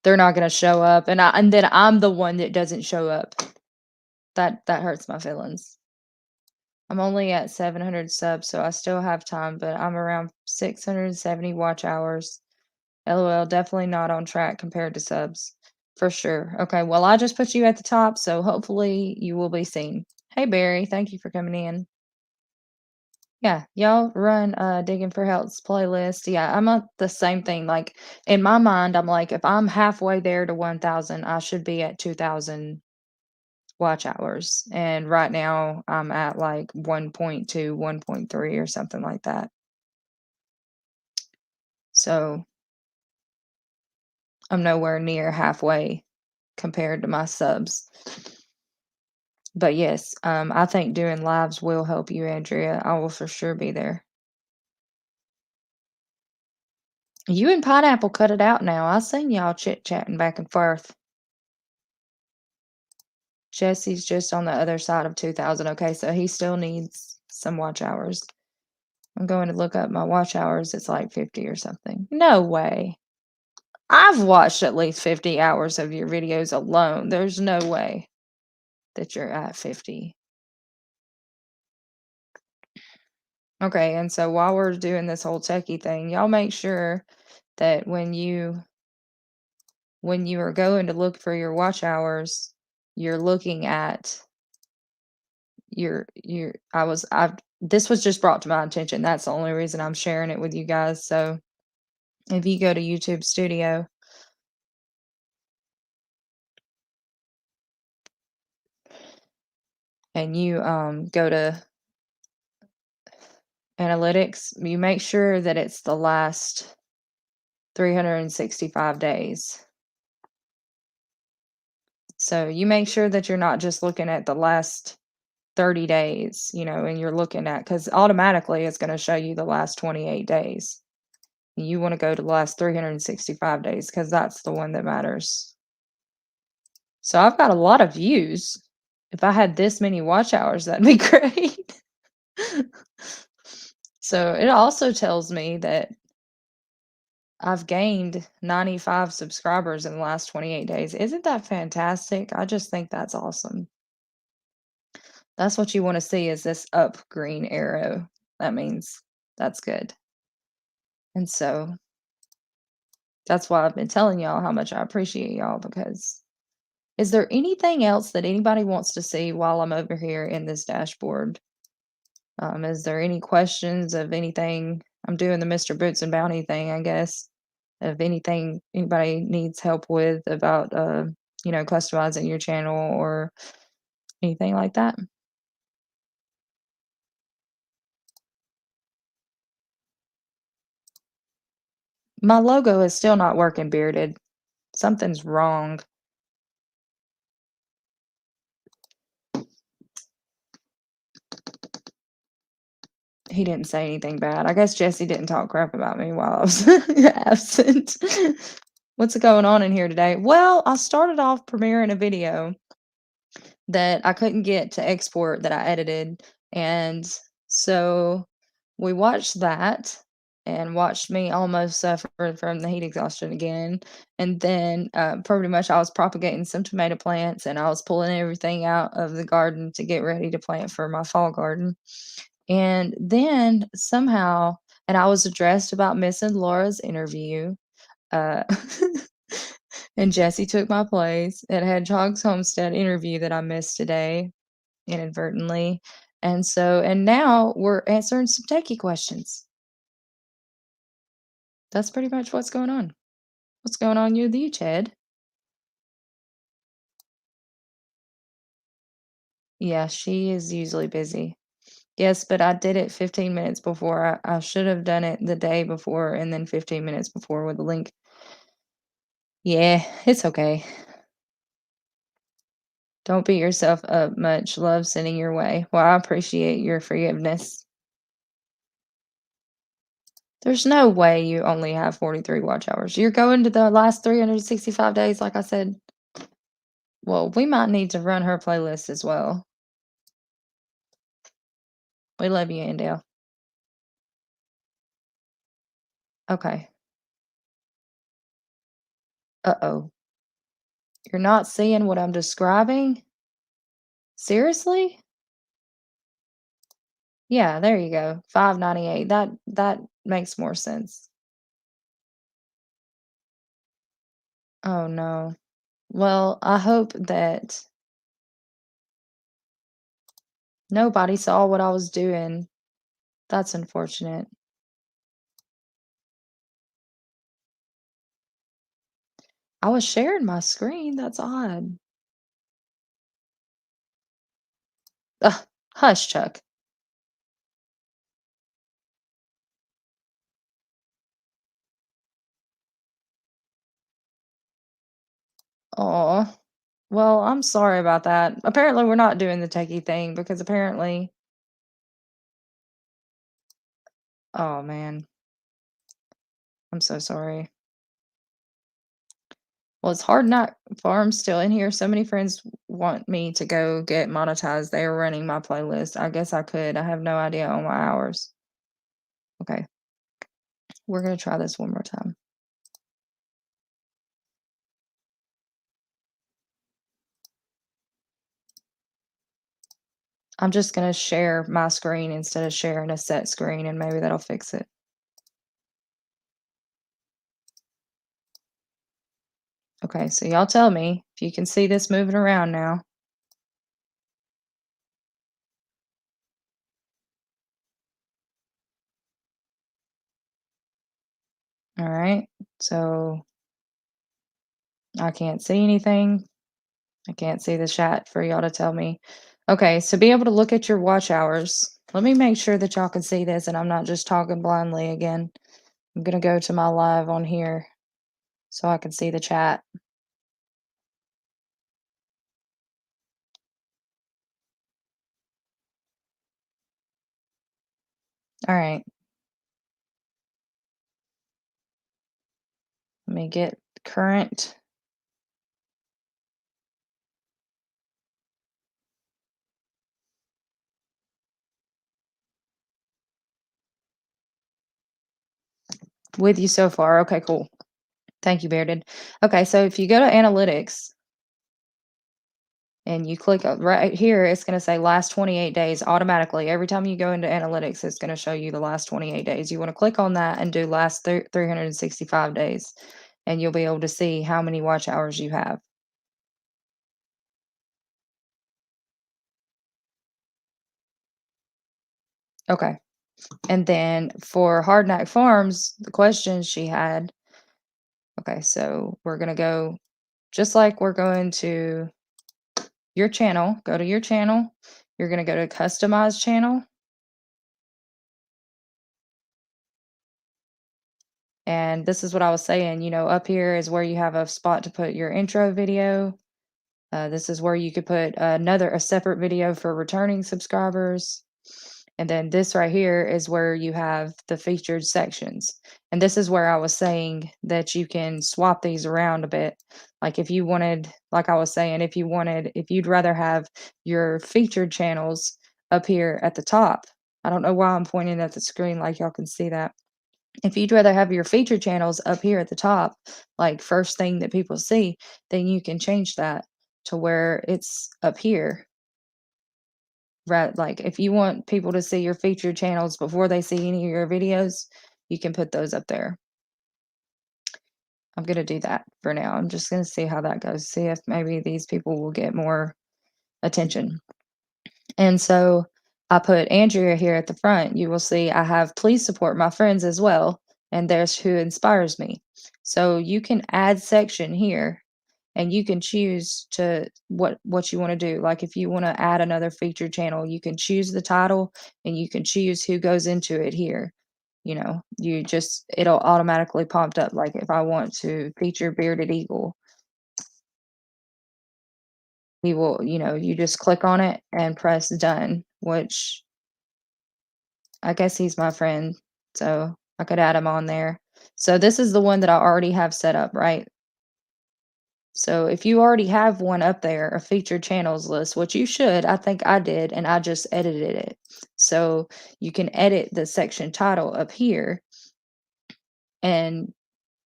they're not going to show up and then I'm the one that doesn't show up. That hurts my feelings. I'm only at 700 subs, so I still have time, but I'm around 670 watch hours. LOL, definitely not on track compared to subs. For sure. Okay, well, I just put you at the top, so hopefully you will be seen. Hey, Barry, thank you for coming in. Yeah, y'all run Digging for Health's playlist. Yeah, I'm at the same thing. Like, in my mind, I'm like, if I'm halfway there to 1,000, I should be at 2,000 watch hours. And right now I'm at like 1.2, 1.3 or something like that. So I'm nowhere near halfway compared to my subs. But yes, I think doing lives will help you, Andrea. I will for sure be there. You and Pineapple cut it out now. I seen y'all chit-chatting back and forth. Jesse's just on the other side of 2,000. Okay, so he still needs some watch hours. I'm going to look up my watch hours. It's like 50 or something. No way. I've watched at least 50 hours of your videos alone. There's no way that you're at 50. Okay, and so while we're doing this whole techie thing, y'all make sure that when you are going to look for your watch hours, you're looking at your I've this was just brought to my attention. That's the only reason I'm sharing it with you guys. So if you go to YouTube Studio and you go to analytics, you make sure that it's the last 365 days. So you make sure that you're not just looking at the last 30 days, and you're looking at because automatically it's going to show you the last 28 days. You want to go to the last 365 days because that's the one that matters. So I've got a lot of views. If I had this many watch hours, that'd be great. So it also tells me that I've gained 95 subscribers in the last 28 days. Isn't that fantastic? I just think that's awesome. That's what you want to see is this up green arrow. That means that's good. And so that's why I've been telling y'all how much I appreciate y'all because is there anything else that anybody wants to see while I'm over here in this dashboard? Is there any questions of anything? I'm doing the Mr. Boots and Bounty thing, I guess. Of anything anybody needs help with about, customizing your channel or anything like that. My logo is still not working, Bearded. Something's wrong. He didn't say anything bad. I guess Jesse didn't talk crap about me while I was absent. What's going on in here today? Well, I started off premiering a video that I couldn't get to export that I edited. And so we watched that and watched me almost suffer from the heat exhaustion again. And then pretty much I was propagating some tomato plants and I was pulling everything out of the garden to get ready to plant for my fall garden. And then somehow, and I was addressed about missing Laura's interview. Uh, and Jesse took my place at Hedgehog's Homestead interview that I missed today inadvertently. And now we're answering some techie questions. That's pretty much what's going on. What's going on with you, Chad? Yeah, she is usually busy. Yes, but I did it 15 minutes before. I should have done it the day before and then 15 minutes before with the link. Yeah, it's okay. Don't beat yourself up much. Love sending your way. Well, I appreciate your forgiveness. There's no way you only have 43 watch hours. You're going to the last 365 days, like I said. Well, we might need to run her playlist as well. We love you, Andale. Okay. Uh-oh. You're not seeing what I'm describing? Seriously? Yeah, there you go. 598. That makes more sense. Oh no. Well, I hope that nobody saw what I was doing. That's unfortunate. I was sharing my screen. That's odd. Ugh, hush, Chuck. Oh, well, I'm sorry about that. Apparently, we're not doing the techie thing because apparently, oh man, I'm so sorry. Well, it's Hard Knock Farm still in here. So many friends want me to go get monetized. They are running my playlist. I guess I could. I have no idea on my hours. Okay, we're gonna try this one more time. I'm just gonna share my screen instead of sharing a set screen, and maybe that'll fix it. Okay, so y'all tell me if you can see this moving around now. All right, so I can't see anything. I can't see the chat for y'all to tell me. Okay, so be able to look at your watch hours. Let me make sure that y'all can see this and I'm not just talking blindly again. I'm gonna go to my live on here so I can see the chat. All right, let me get current. With you so far. Okay, cool. Thank you, Bearded. Okay, so if you go to analytics and you click right here, it's going to say last 28 days automatically. Every time you go into analytics, it's going to show you the last 28 days. You want to click on that and do last 365 days, and you'll be able to see how many watch hours you have. Okay. And then for Hard Knight Farms, the questions she had. Okay, so we're going to go just like we're going to your channel. Go to your channel. You're going to go to customize channel. And this is what I was saying, up here is where you have a spot to put your intro video. This is where you could put a separate video for returning subscribers. And then this right here is where you have the featured sections. And this is where I was saying that you can swap these around a bit. Like if you wanted, like I was saying, if you'd rather have your featured channels up here at the top. I don't know why I'm pointing at the screen like y'all can see that. If you'd rather have your feature channels up here at the top, like first thing that people see, then you can change that to where it's up here. Right, like if you want people to see your featured channels before they see any of your videos, you can put those up there. I'm gonna do that for now. I'm just gonna see how that goes. See if maybe these people will get more attention. And so I put Andrea here at the front. You will see I have please support my friends as well. And there's who inspires me. So you can add section here and you can choose to what you want to do. Like if you want to add another featured channel, you can choose the title and you can choose who goes into it here. It'll automatically pop up. Like if I want to feature Bearded Eagle, he will, you just click on it and press done, which I guess he's my friend, so I could add him on there. So this is the one that I already have set up, right? So if you already have one up there, a featured channels list, which you should, I think I did, and I just edited it. So you can edit the section title up here, and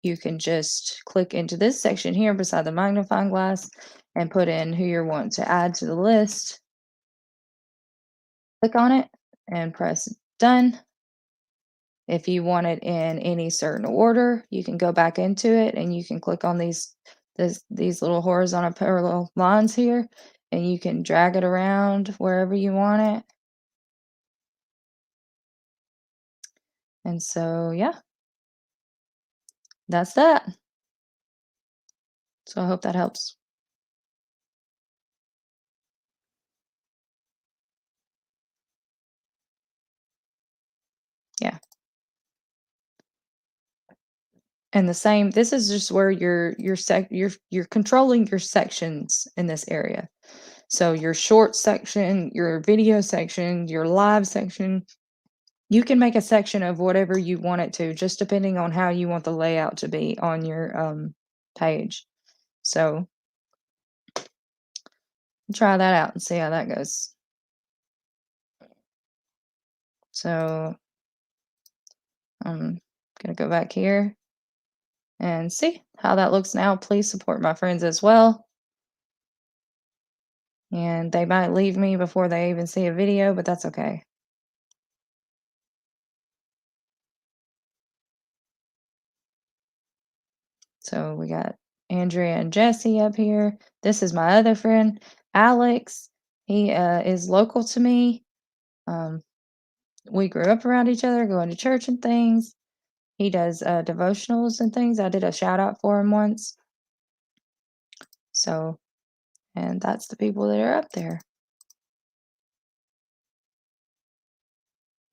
you can just click into this section here beside the magnifying glass and put in who you're wanting to add to the list. Click on it and press done. If you want it in any certain order, you can go back into it and you can click on these little horizontal parallel lines here and you can drag it around wherever you want it. And so, yeah, that's that. So I hope that helps. Yeah. And the same, this is just where you're controlling your sections in this area. So your short section, your video section, your live section, you can make a section of whatever you want it to, just depending on how you want the layout to be on your page. So try that out and see how that goes. So I'm gonna go back here and see how that looks now. Please support my friends as well. And they might leave me before they even see a video, but that's okay. So we got Andrea and Jesse up here. This is my other friend, Alex. He is local to me. Um, we grew up around each other, going to church and things. He does devotionals and things. I did a shout out for him once. So, and that's the people that are up there.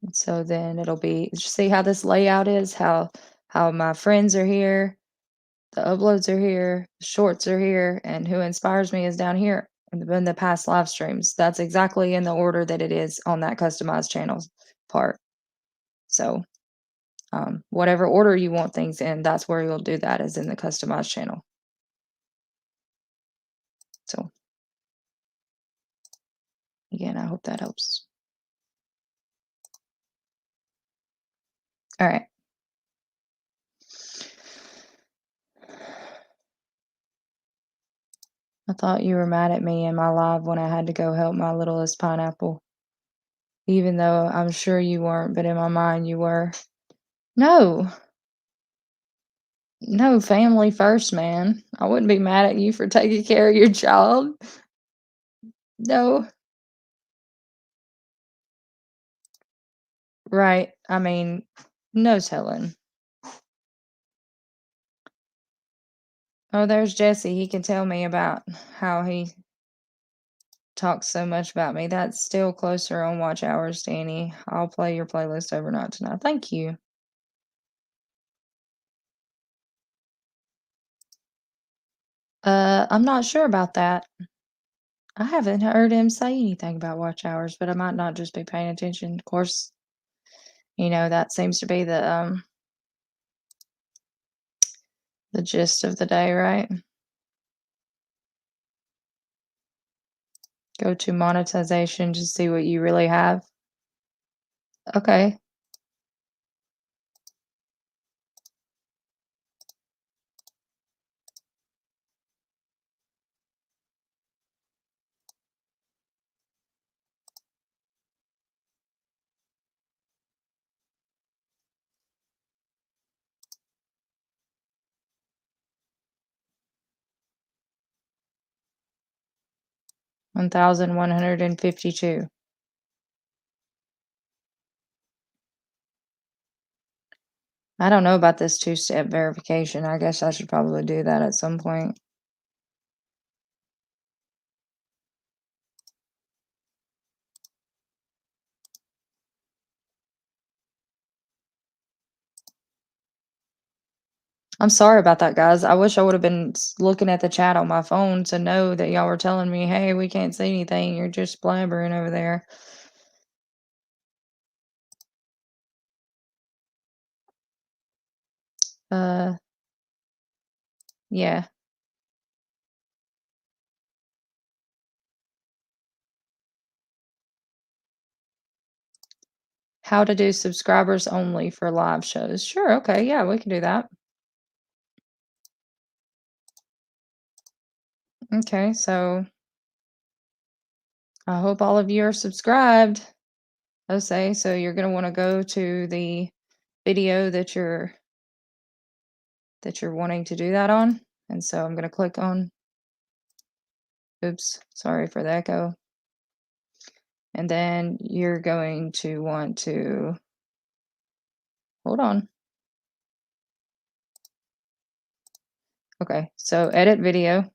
And so then it'll be, see how this layout is, how my friends are here, the uploads are here, the shorts are here, and who inspires me is down here in the past live streams. That's exactly in the order that it is on that customized channels part. So whatever order you want things in, that's where you'll do that, is in the customized channel. So again, I hope that helps. All right. I thought you were mad at me in my live when I had to go help my littlest pineapple. Even though I'm sure you weren't, but in my mind you were. No, no, family first, man. I wouldn't be mad at you for taking care of your child. No, right. I mean, no telling. Oh, there's Jesse. He can tell me about how he talks so much about me. That's still closer on watch hours, Danny. I'll play your playlist overnight tonight. Thank you. I'm not sure about that. I haven't heard him say anything about watch hours, but I might not just be paying attention. Of course, that seems to be the gist of the day, right? Go to monetization to see what you really have. Okay. $1,152. I don't know about this two-step verification. I guess I should probably do that at some point. I'm sorry about that, guys. I wish I would have been looking at the chat on my phone to know that y'all were telling me, hey, we can't see anything. You're just blabbering over there. Uh, yeah. How to do subscribers only for live shows. Sure. Okay. Yeah, we can do that. Okay. So I hope all of you are subscribed. Okay. So you're going to want to go to the video that you're wanting to do that on. And so I'm going to click on, oops, sorry for the echo. And then you're going to want to, hold on. Okay, so edit video.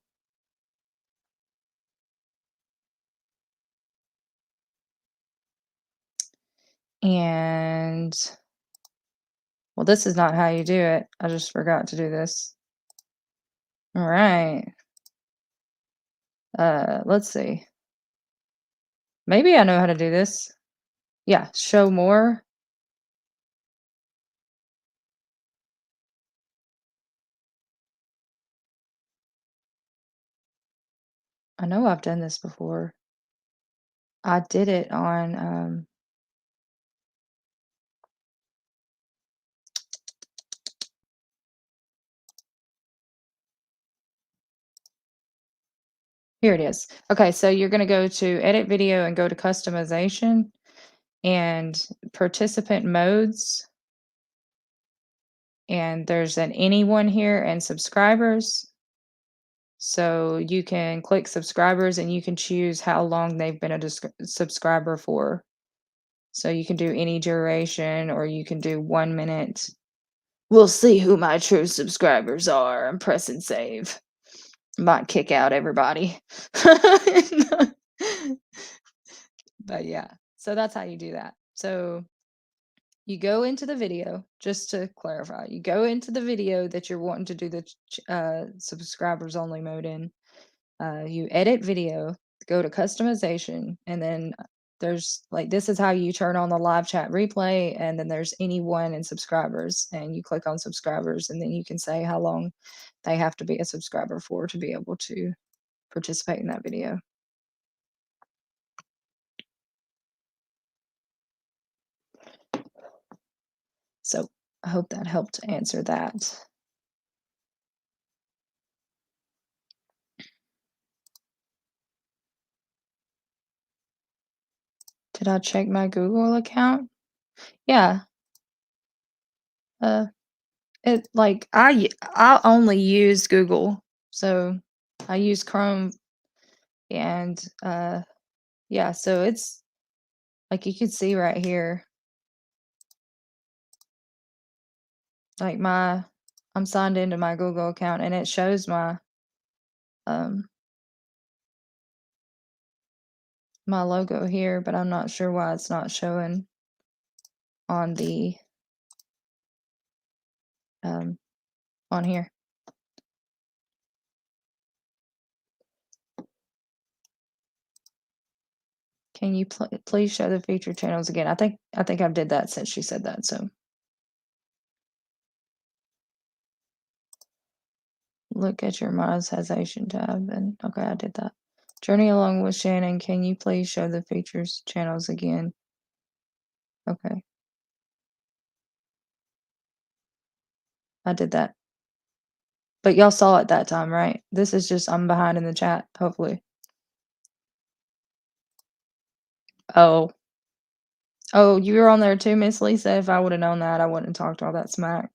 And Well, this is not how you do it. I just forgot to do this. All right. Let's see. Maybe I know how to do this. Yeah, show more. I know I've done this before. I did it on here it is. Okay, so you're going to go to edit video and go to customization and participant modes, and there's an anyone here and subscribers. So you can click subscribers and you can choose how long they've been a subscriber for. So you can do any duration or you can do 1 minute. We'll see who my true subscribers are. I'm pressing save. Might kick out everybody. But yeah, so that's how you do that. So you go into the video, just to clarify, you go into the video that you're wanting to do the subscribers only mode in. You edit video, go to customization, and then there's like this is how you turn on the live chat replay, and then there's anyone and subscribers, and you click on subscribers, and then you can say how long they have to be a subscriber for to be able to participate in that video. So I hope that helped answer that. Did I check my Google account? Yeah. Uh, it like I only use Google, so I use Chrome, and yeah, so it's like you can see right here, like I'm signed into my Google account, and it shows um my logo here, but I'm not sure why it's not showing on the um on here. Can you please show the featured channels again? I think I've did that since she said that. So look at your monetization tab, and okay, I did that. Journey along with Shannon. Can you please show the features channels again? Okay, I did that. But y'all saw it that time, right? This is just I'm behind in the chat, hopefully. Oh. Oh, you were on there too, Miss Lisa? If I would've known that, I wouldn't have talked all that smack.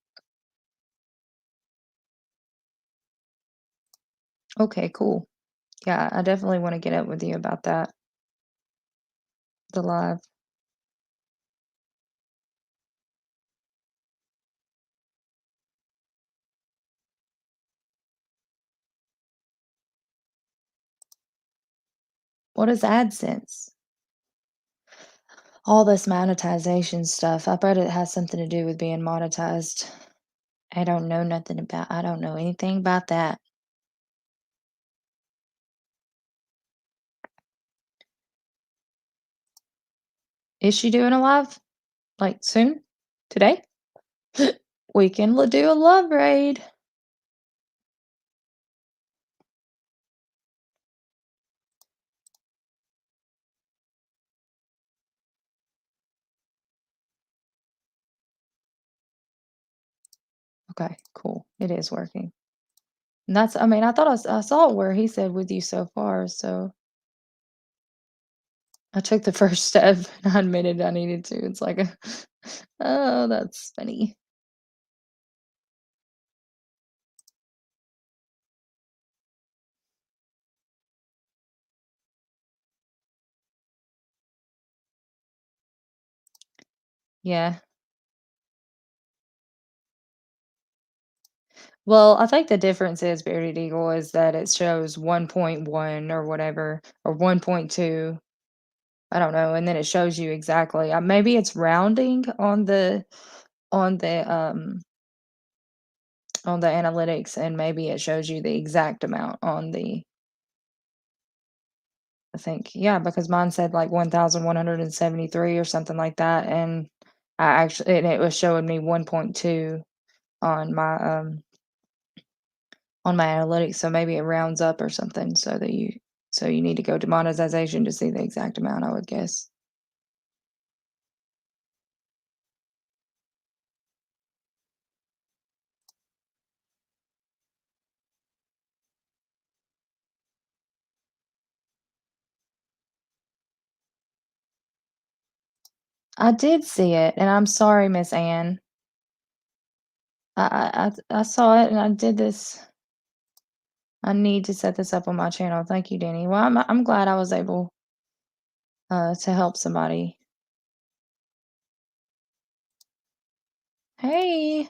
Okay, cool. Yeah, I definitely wanna get up with you about that, the live. What is AdSense? All this monetization stuff, I bet it has something to do with being monetized. I don't know anything about that. Is she doing a live? Like, soon? Today? We can do a love raid. Okay, cool. It is working. And that's I mean, I thought I saw it where he said with you so far, so I took the first step and I admitted I needed to. It's like, oh, that's funny. Yeah. Well, I think the difference is Bearded Eagle is that it shows 1.1 or whatever, or 1.2. I don't know, and then it shows you exactly. Maybe it's rounding on the on the analytics, and maybe it shows you the exact amount on the I think, yeah, because mine said like 1,173 or something like that, and and it was showing me 1.2 on my analytics, so maybe it rounds up or something so you need to go to monetization to see the exact amount, I would guess. I did see it, and I'm sorry, Miss Ann. I saw it, and I did this. I need to set this up on my channel. Thank you, Danny. Well, I'm glad I was able to help somebody. Hey,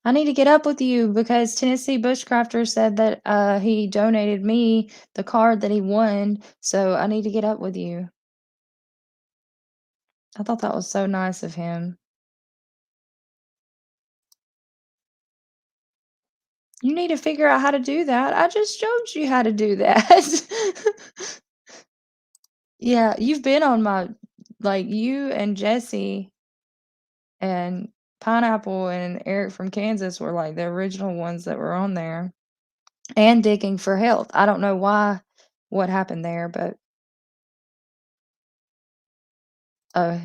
I need to get up with you because Tennessee Bushcrafter said that he donated me the card that he won, so I need to get up with you. I thought that was so nice of him. You need to figure out how to do that. I just showed you how to do that. Yeah, you've been on my like, you and Jesse and Pineapple and Eric from Kansas were, like, the original ones that were on there, and Digging for Health. I don't know what happened there, but,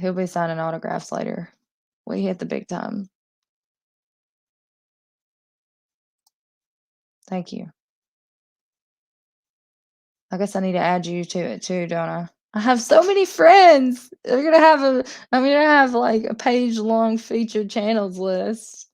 he'll be signing autographs later. We hit the big time. Thank you. I guess I need to add you to it too, don't I? I have so many friends. I'm gonna have, like, a page-long featured channels list.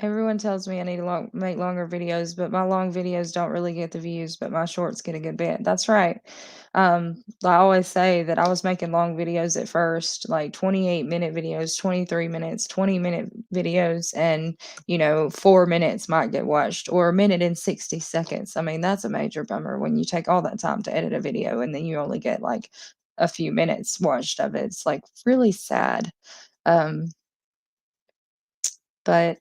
Everyone tells me I need to make longer videos, but my long videos don't really get the views, but my shorts get a good bit. That's right. I always say that I was making long videos at first, like 28-minute videos, 23 minutes, 20-minute videos, and 4 minutes might get watched or a minute and 60 seconds. I mean, that's a major bummer when you take all that time to edit a video and then you only get like a few minutes watched of it. It's like really sad. Um, but,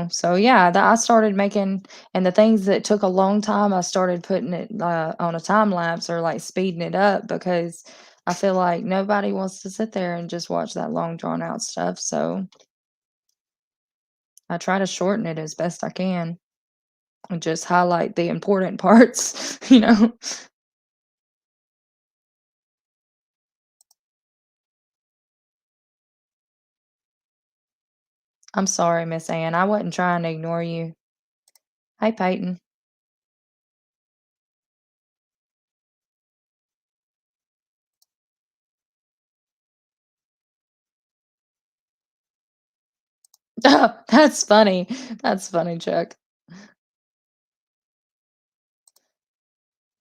so yeah, I started making, and the things that took a long time, I started putting it on a time lapse or like speeding it up because I feel like nobody wants to sit there and just watch that long drawn out stuff. So I try to shorten it as best I can and just highlight the important parts. I'm sorry, Miss Ann. I wasn't trying to ignore you. Hey, Peyton. Oh, that's funny. That's funny, Chuck.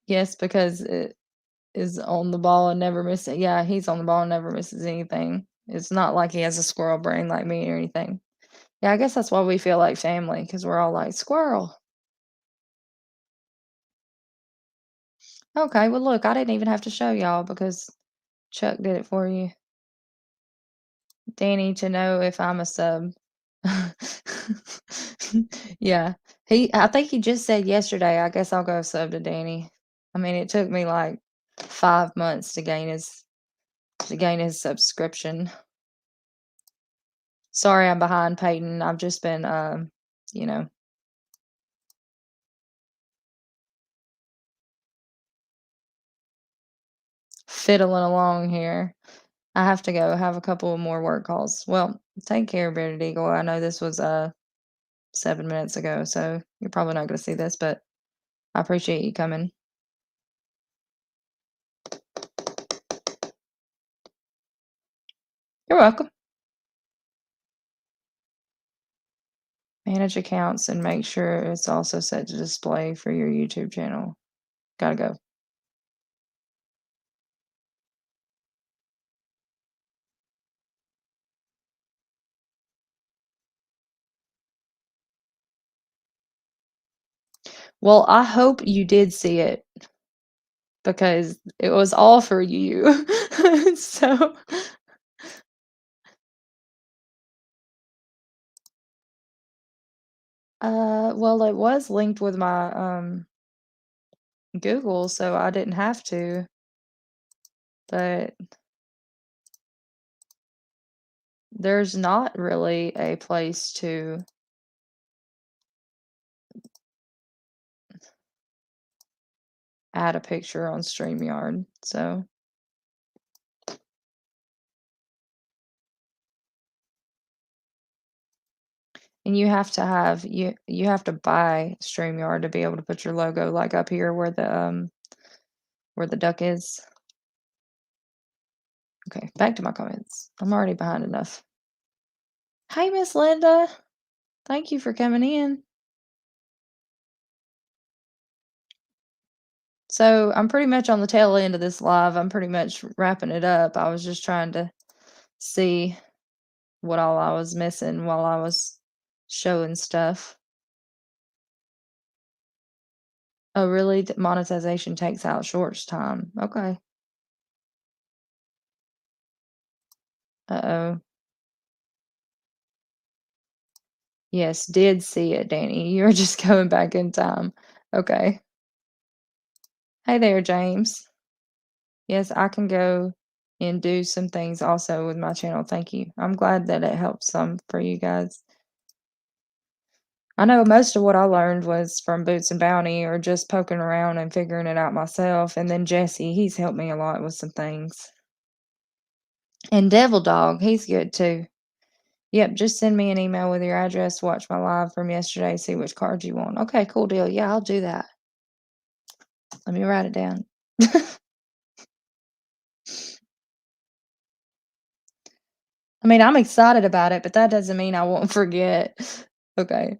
Yes, because is on the ball and never miss it. Yeah, he's on the ball and never misses anything. It's not like he has a squirrel brain like me or anything. Yeah, I guess that's why we feel like family because we're all like squirrel. Okay, well look, I didn't even have to show y'all because Chuck did it for you. Danny to know if I'm a sub. Yeah. I think he just said yesterday, I guess I'll go sub to Danny. I mean, it took me like 5 months to gain his subscription. Sorry I'm behind, Peyton. I've just been, you know, fiddling along here. I have to go have a couple of more work calls. Well, take care, Bearded Eagle. I know this was 7 minutes ago, so you're probably not going to see this, but I appreciate you coming. You're welcome. Manage accounts and make sure it's also set to display for your YouTube channel. Gotta go. Well, I hope you did see it because it was all for you. So, well, it was linked with my, Google, so I didn't have to, but there's not really a place to add a picture on StreamYard, so and you have to buy StreamYard to be able to put your logo, like, up here where the duck is. Okay, back to my comments. I'm already behind enough. Hey, Miss Linda. Thank you for coming in. So I'm pretty much on the tail end of this live. I'm pretty much wrapping it up. I was just trying to see what all I was missing while I was showing stuff. Oh, really? Monetization takes out shorts time. Okay. Uh-oh. Yes, did see it, Danny. You're just going back in time. Okay. Hey there, James. Yes, I can go and do some things also with my channel. Thank you. I'm glad that it helps some for you guys. I know most of what I learned was from Boots and Bounty or just poking around and figuring it out myself. And then Jesse, he's helped me a lot with some things. And Devil Dog, he's good too. Yep, just send me an email with your address, watch my live from yesterday, see which card you want. Okay, cool deal. Yeah, I'll do that. Let me write it down. I mean, I'm excited about it, but that doesn't mean I won't forget. Okay.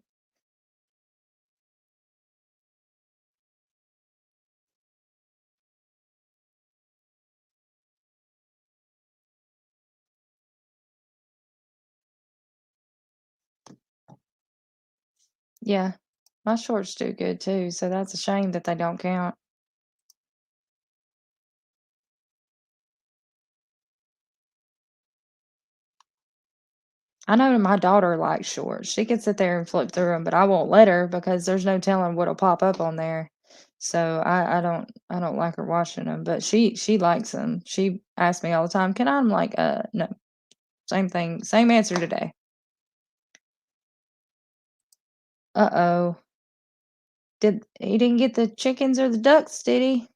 Yeah, my shorts do good too, so that's a shame that they don't count. I know my daughter likes shorts. She can sit there and flip through them, but I won't let her because there's no telling what'll pop up on there. So I don't like her watching them, but she likes them. She asks me all the time, "Can I?" I'm like, no." Same thing, same answer today. Uh-oh. Did he didn't get the chickens or the ducks, did he?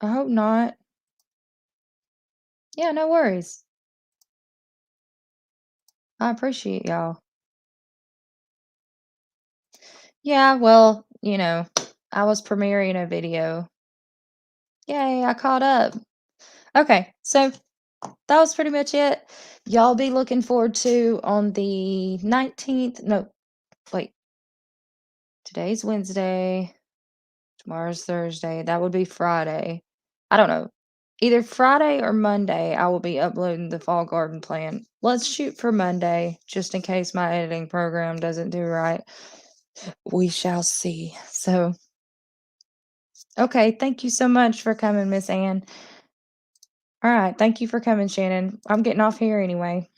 I hope not. Yeah, no worries. I appreciate y'all. Yeah, well, I was premiering a video. Yay, I caught up. Okay, so that was pretty much it. Y'all be looking forward to on the 19th. No, wait, today's Wednesday. Tomorrow's Thursday. That would be Friday. I don't know. Either Friday or Monday, I will be uploading the fall garden plan. Let's shoot for Monday, just in case my editing program doesn't do right. We shall see. So, okay, thank you so much for coming, Miss Ann. All right, thank you for coming, Shannon. I'm getting off here anyway.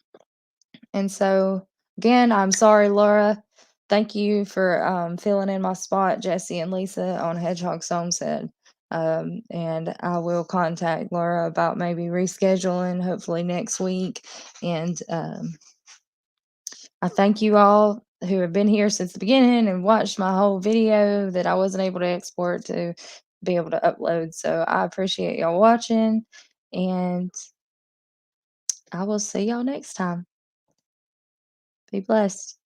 And so, again, I'm sorry, Laura. Thank you for filling in my spot, Jesse and Lisa, on Hedgehog Homestead. And I will contact Laura about maybe rescheduling, hopefully next week. And I thank you all who have been here since the beginning and watched my whole video that I wasn't able to export to be able to upload. So I appreciate y'all watching, and I will see y'all next time. Be blessed.